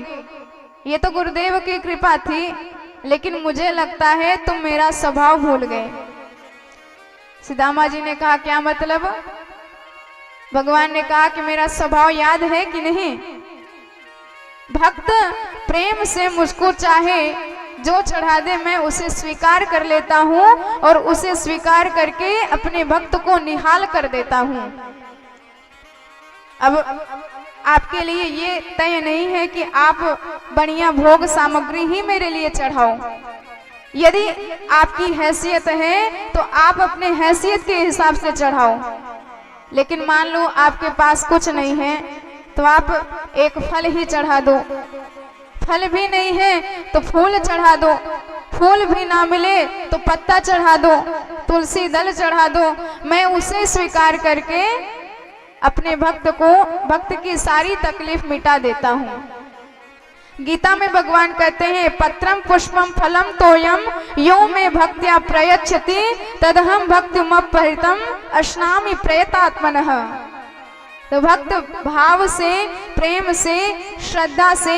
ये तो गुरुदेव की कृपा थी, लेकिन मुझे लगता है तुम मेरा स्वभाव भूल गए। सुदामा जी ने कहा, क्या मतलब? भगवान ने कहा कि मेरा स्वभाव याद है कि नहीं? भक्त प्रेम से मुझको चाहे जो चढ़ा दे मैं उसे स्वीकार कर लेता हूँ और उसे स्वीकार करके अपने भक्त को निहाल कर देता हूँ। अब आपके लिए ये तय नहीं है कि आप बढ़िया भोग सामग्री ही मेरे लिए चढ़ाओ। यदि आपकी हैसियत है तो आप अपने हैसियत के हिसाब से चढ़ाओ। लेकिन मान लो आपके पास कुछ नहीं है, तो आप एक फल ही चढ़ा दो, फल भी नहीं है तो फूल चढ़ा दो, फूल भी ना मिले तो पत्ता चढ़ा दो, तुलसी दल चढ़ा दो। मैं उसे स्वीकार करके अपने भक्त की सारी तकलीफ मिटा देता हूँ। गीता में भगवान कहते हैं पत्रम पुष्पम फलम तोयम यो में भक्त्या प्रयच्छति तदहम भक्तिमपहृतम अश्नामि प्रयतात्मनः। तो भक्त भाव से, प्रेम से, श्रद्धा से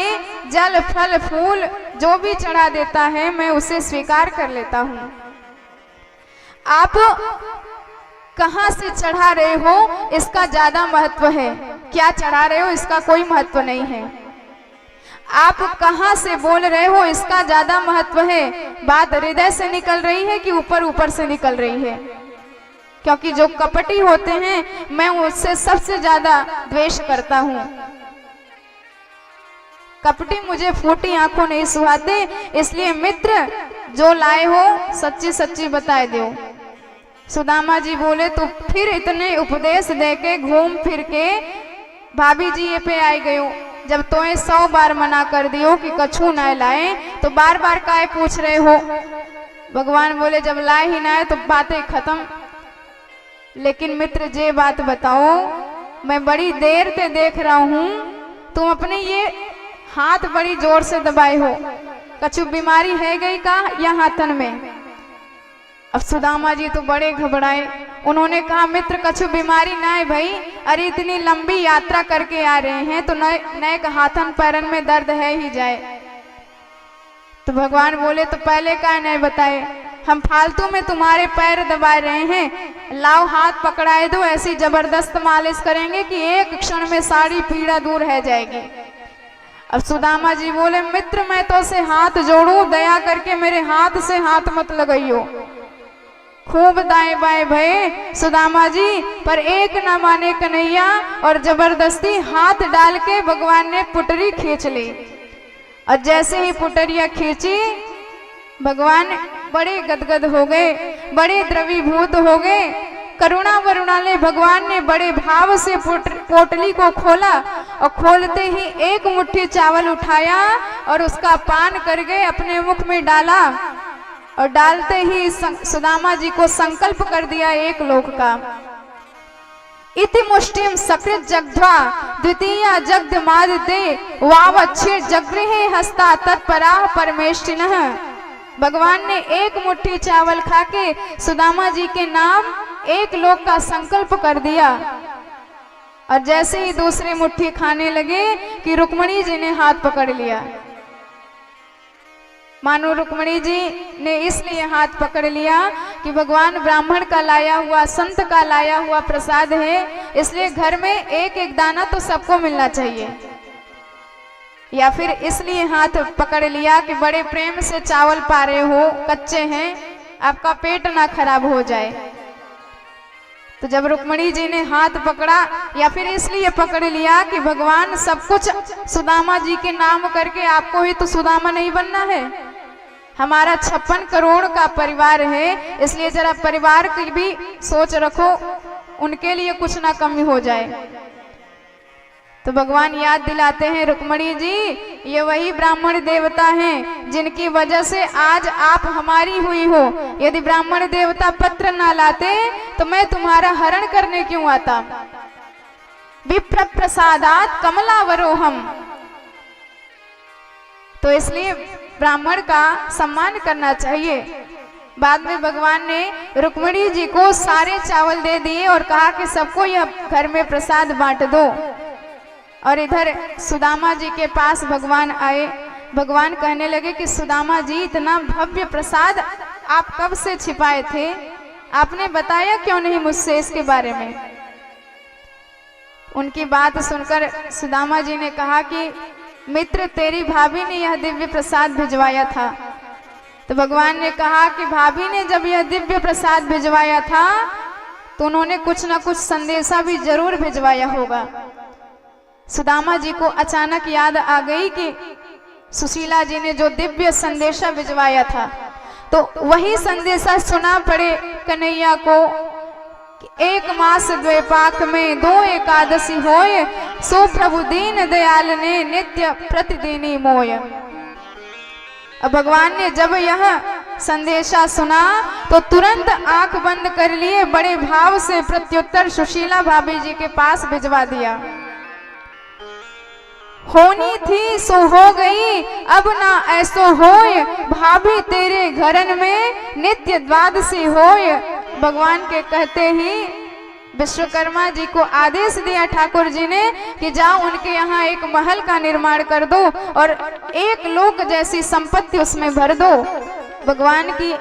जल फल फूल जो भी चढ़ा देता है मैं उसे स्वीकार कर लेता हूँ। आप कहाँ से चढ़ा रहे हो इसका ज्यादा महत्व है, क्या चढ़ा रहे हो इसका कोई महत्व नहीं है। आप कहाँ से बोल रहे हो इसका ज्यादा महत्व है, बात हृदय से निकल रही है कि ऊपर ऊपर से निकल रही है। क्योंकि जो कपटी होते हैं मैं उससे सबसे ज्यादा द्वेष करता हूँ। कपटी मुझे फूटी आंखों नहीं सुहाते, इसलिए मित्र जो लाए हो सच्ची सच्ची बताए दो। सुदामा जी बोले तो फिर इतने उपदेश देके घूम फिर के भाभी जी ये पे आए गयो, जब तोए 100 बार मना कर दियो कि कछु ना लाए तो बार बार काहे पूछ रहे हो। भगवान बोले जब लाए ही ना है तो बातें खत्म। लेकिन मित्र जे बात बताओ, मैं बड़ी देर से देख रहा हूँ तुम अपने ये हाथ बड़ी जोर से दबाए हो, कछु बीमारी है गई का या हाथन में। अब सुदामा जी तो बड़े घबराए, उन्होंने कहा मित्र कछु बीमारी ना है भाई, अरे इतनी लंबी यात्रा करके आ रहे हैं तो नए हाथन पैरन में दर्द है ही जाए। तो भगवान बोले तो पहले का नहीं बताए, हम फालतू में तुम्हारे पैर दबा रहे हैं, लाओ हाथ पकड़ाए दो, ऐसी जबरदस्त मालिश करेंगे कि एक क्षण में सारी पीड़ा दूर है जाएगी। अब सुदामा जी बोले मित्र मैं तो से हाथ जोड़ू, दया करके मेरे हाथ से हाथ मत लगाइयो। खूब दाएं बाएं भये सुदामा जी, पर एक न माने कन्हैया और जबरदस्ती हाथ डाल के भगवान ने पुटरी खींच ली। और जैसे ही पुटरिया खींची भगवान बड़े गदगद हो गए, बड़े द्रवीभूत हो गए। करुणा वरुणालय भगवान ने बड़े भाव से पोटली को खोला और खोलते ही एक मुट्ठी चावल उठाया और उसका पान कर गए, अपने मुख में डाला और डालते ही सुदामा जी को संकल्प कर दिया एक लोक का। इति मुष्टिम सकृत जग्ध्वा द्वितीया जग्धमादिते वावच्छिर जगृहे हस्ता तत्परा परमेष्टिनः। भगवान ने एक मुट्ठी चावल खा के सुदामा जी के नाम एक लोक का संकल्प कर दिया। और जैसे ही दूसरी मुट्ठी खाने लगे कि रुक्मणी जी ने हाथ पकड़ लिया। मानो रुक्मणी जी ने इसलिए हाथ पकड़ लिया कि भगवान ब्राह्मण का लाया हुआ, संत का लाया हुआ प्रसाद है, इसलिए घर में एक एक दाना तो सबको मिलना चाहिए। या फिर इसलिए हाथ पकड़ लिया कि बड़े प्रेम से चावल पा रहे हो, कच्चे हैं, आपका पेट ना खराब हो जाए। तो जब रुक्मणी जी ने हाथ पकड़ा, या फिर इसलिए पकड़ लिया कि भगवान सब कुछ सुदामा जी के नाम करके, आपको ही तो सुदामा नहीं बनना है, हमारा 56 करोड़ का परिवार है, इसलिए जरा परिवार की भी सोच रखो, उनके लिए कुछ ना कमी हो जाए। तो भगवान याद दिलाते हैं रुक्मणी जी ये वही ब्राह्मण देवता हैं जिनकी वजह से आज आप हमारी हुई हो। यदि ब्राह्मण देवता पत्र ना लाते तो मैं तुम्हारा हरण करने क्यों आता। विप्र प्रसादात कमलावरोहम। तो इसलिए ब्राह्मण का सम्मान करना चाहिए। बाद में भगवान ने रुक्मणी जी को सारे चावल दे दिए और कहा कि सबको यह घर में प्रसाद बांट दो। और इधर सुदामा जी के पास भगवान आए। भगवान कहने लगे कि सुदामा जी इतना भव्य प्रसाद आप कब से छिपाए थे, आपने बताया क्यों नहीं मुझसे इसके बारे में। उनकी बात सुनकर सुदामा जी ने कहा कि मित्र तेरी भाभी ने यह दिव्य प्रसाद भिजवाया था। तो भगवान ने कहा कि भाभी ने जब यह दिव्य प्रसाद भिजवाया था तो उन्होंने कुछ ना कुछ संदेशा भी जरूर भिजवाया होगा। सुदामा जी को अचानक याद आ गई कि सुशीला जी ने जो दिव्य संदेशा भिजवाया था, तो वही संदेशा सुना पड़े कन्हैया को कि 1 मास द्वैपाक में 2 एकादशी होय, सो प्रभु दीन दयाल ने नित्य प्रतिदिनी मोय। अब भगवान ने जब यह संदेशा सुना तो तुरंत आंख बंद कर लिए, बड़े भाव से प्रत्युत्तर सुशीला भाभी जी के पास भिजवा दिया। होनी थी सो हो गई, अब ना ऐसो होय, भाभी तेरे घरन में नित्य द्वादशी होय। भगवान के कहते ही विश्वकर्मा जी को आदेश दिया ठाकुर जी ने कि जाओ उनके यहाँ एक महल का निर्माण कर दो और 1 लोक जैसी संपत्ति उसमें भर दो। भगवान की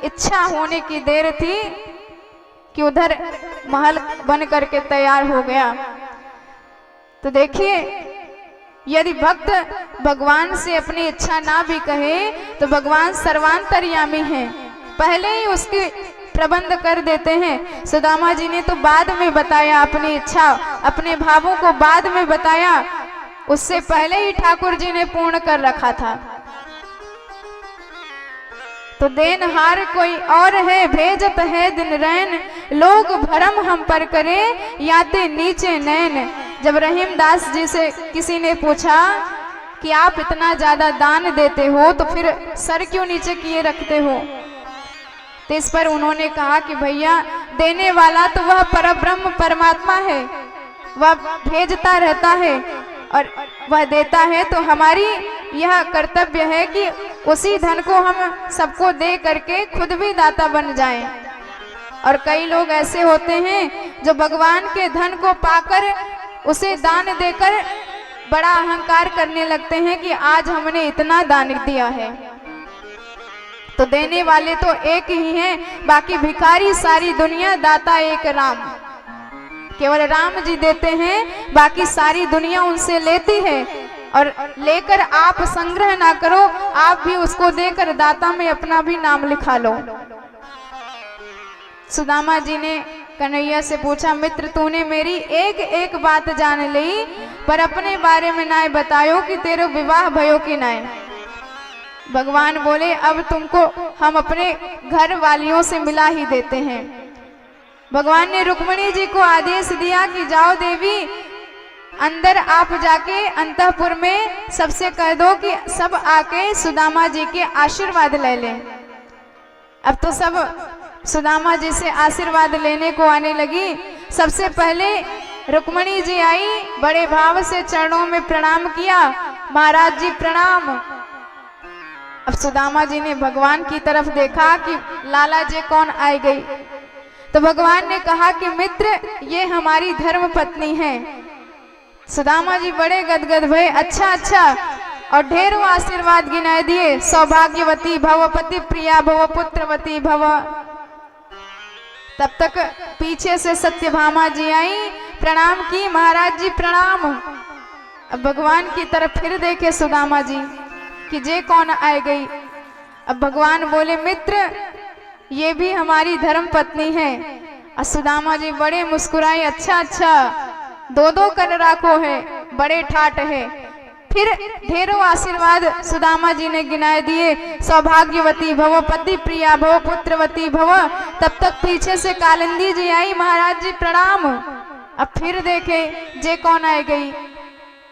इच्छा होने की देर थी कि उधर महल बन करके तैयार हो गया। तो देखिए, यदि भक्त भगवान से अपनी इच्छा ना भी कहे तो भगवान सर्वांतर्यामी हैं, पहले ही उसकी प्रबंध कर देते हैं। सुदामा जी ने तो बाद में बताया अपनी इच्छा, अपने भावों को बाद में बताया, उससे पहले ही ठाकुर जी ने पूर्ण कर रखा था। तो देनहार कोई और है, भेजत है दिन रैन, लोग भरम हम पर करे, याते नीचे नैन। जब रहीम दास जी से किसी ने पूछा कि आप इतना ज्यादा दान देते हो तो फिर सर क्यों नीचे किए रखते हो, तो इस पर उन्होंने कहा कि भैया, देने वाला तो वह परब्रह्म परमात्मा है, वह भेजता रहता है और वह देता है, तो हमारी यह कर्तव्य है कि उसी धन को हम सबको दे करके खुद भी दाता बन जाएं। और कई लोग ऐसे होते हैं जो भगवान के धन को पाकर उसे दान देकर बड़ा अहंकार करने लगते हैं कि आज हमने इतना दान दिया है। तो देने वाले तो एक ही हैं, बाकी भिखारी सारी दुनिया, दाता एक राम। केवल राम जी देते हैं, बाकी सारी दुनिया उनसे लेती है। और लेकर आप संग्रह ना करो, आप भी उसको देकर दाता में अपना भी नाम लिखा लो। सुदामा जी ने कन्हैया से पूछा, मित्र तूने मेरी एक एक बात जान ली, पर अपने बारे में नाय बतायो कि तेरे विवाह भयो कि नाय। भगवान बोले, अब तुमको हम अपने घर वालियों से मिला ही देते हैं। भगवान ने रुक्मिणी जी को आदेश दिया कि जाओ देवी, अंदर आप जाके अंतःपुर में सबसे कह दो कि सब आके सुदामा जी के आशीर्वाद ले लें। अब तो सब सुदामा जी से आशीर्वाद लेने को आने लगी। सबसे पहले रुक्मिणी जी आई, बड़े भाव से चरणों में प्रणाम किया, महाराज जी प्रणाम। अब सुदामा जी ने भगवान की तरफ देखा कि लाला जी कौन आई गई, तो भगवान ने कहा कि मित्र ये हमारी धर्म पत्नी है। सुदामा जी बड़े गदगद भये, अच्छा अच्छा, और ढेरों आशीर्वाद गिनाए दिए, सौभाग्यवती भव, पति प्रिया भव, पुत्रवती भव। तब तक पीछे से सत्यभामा जी आई, प्रणाम की, महाराज जी प्रणाम। अब भगवान की तरफ फिर देखे सुदामा जी कि जे कौन आए गई। अब भगवान बोले, मित्र ये भी हमारी धर्म पत्नी है। और सुदामा जी बड़े मुस्कुराए, अच्छा अच्छा, 2-2 कर राखो है, बड़े ठाट है। फिर ढेरों आशीर्वाद सुदामा जी ने गिनाए दिए, सौभाग्यवती भव, पति प्रिया भव, पुत्रवती भव। तब तक पीछे से कालिंदी जी आई, महाराज जी प्रणाम। अब फिर देखे जे कौन आए गई।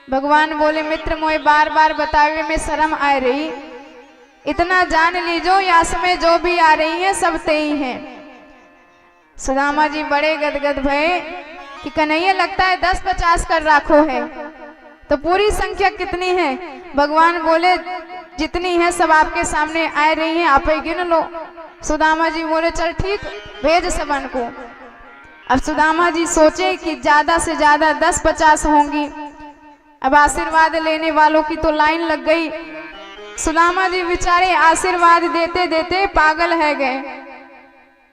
भगवान बोले, मित्र मोए बार बार बतावे में शर्म आ रही, इतना जान लीजो यास में जो भी आ रही है सब ते ही हैं। सुदामा जी बड़े गदगद भये कि कन्हैया लगता है 10-50 कर राखो है, तो पूरी संख्या कितनी है? भगवान बोले, जितनी है सब आपके सामने आ रही हैं, आप ही गिन लो। सुदामा जी बोले, चल ठीक, भेज सबन को। अब सुदामा जी सोचे कि ज्यादा से ज्यादा 10-50 होंगी। अब आशीर्वाद लेने वालों की तो लाइन लग गई। सुदामा जी बेचारे आशीर्वाद देते देते पागल है गए,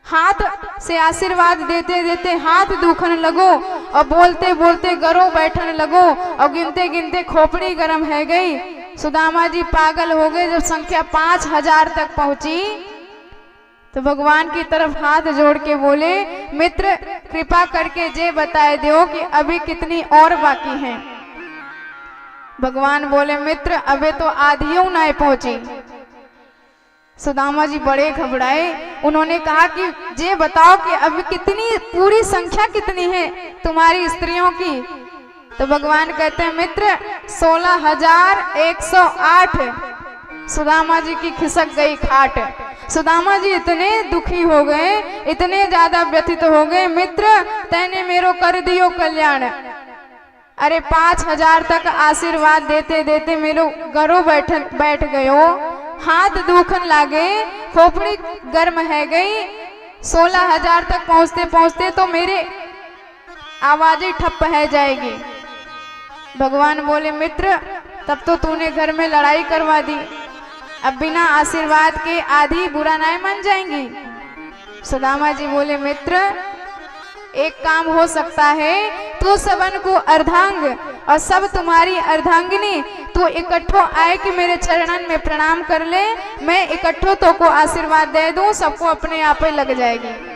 हाथ से आशीर्वाद देते देते हाथ दुखन लगो और बोलते बोलते गरो बैठन लगो और गिनते गिनते खोपड़ी गरम है गई। सुदामा जी पागल हो गए। जब संख्या 5000 तक पहुंची तो भगवान की तरफ हाथ जोड़ के बोले, मित्र कृपा करके जे बताए दो कि अभी कितनी और बाकी हैं। भगवान बोले, मित्र अबे तो आधियों ना पहुंची। सुदामा जी बड़े घबराए। उन्होंने कहा कि ये बताओ कि अभी कितनी पूरी संख्या कितनी है तुम्हारी स्त्रियों की। तो भगवान कहते हैं मित्र 16,108। सुदामा जी की खिसक गई खाट। सुदामा जी इतने दुखी हो गए, इतने ज्यादा व्यथित हो गए, मित्र तैने मेरो कर दियो कल्याण। अरे 5,000 तक आशीर्वाद देते देते मेरो गरो बैठ गयो, हाथ दुखन लागे, खोपड़ी गर्म है गई। 16,000 तक पहुंचते पहुंचते तो मेरे आवाजें ठप है जाएगी। भगवान बोले मित्र तब तो तूने घर में लड़ाई करवा दी, अब बिना आशीर्वाद के आधी बुरा नहीं मान जाएंगी। सुदामा जी बोले मित्र एक काम हो सकता है, तू सबन को अर्धांग और सब तुम्हारी अर्धांगिनी तू इकट्ठो आए कि मेरे चरणन में प्रणाम कर ले, मैं इकट्ठो तो को आशीर्वाद दे दूं, सबको अपने आप ही लग जाएगी।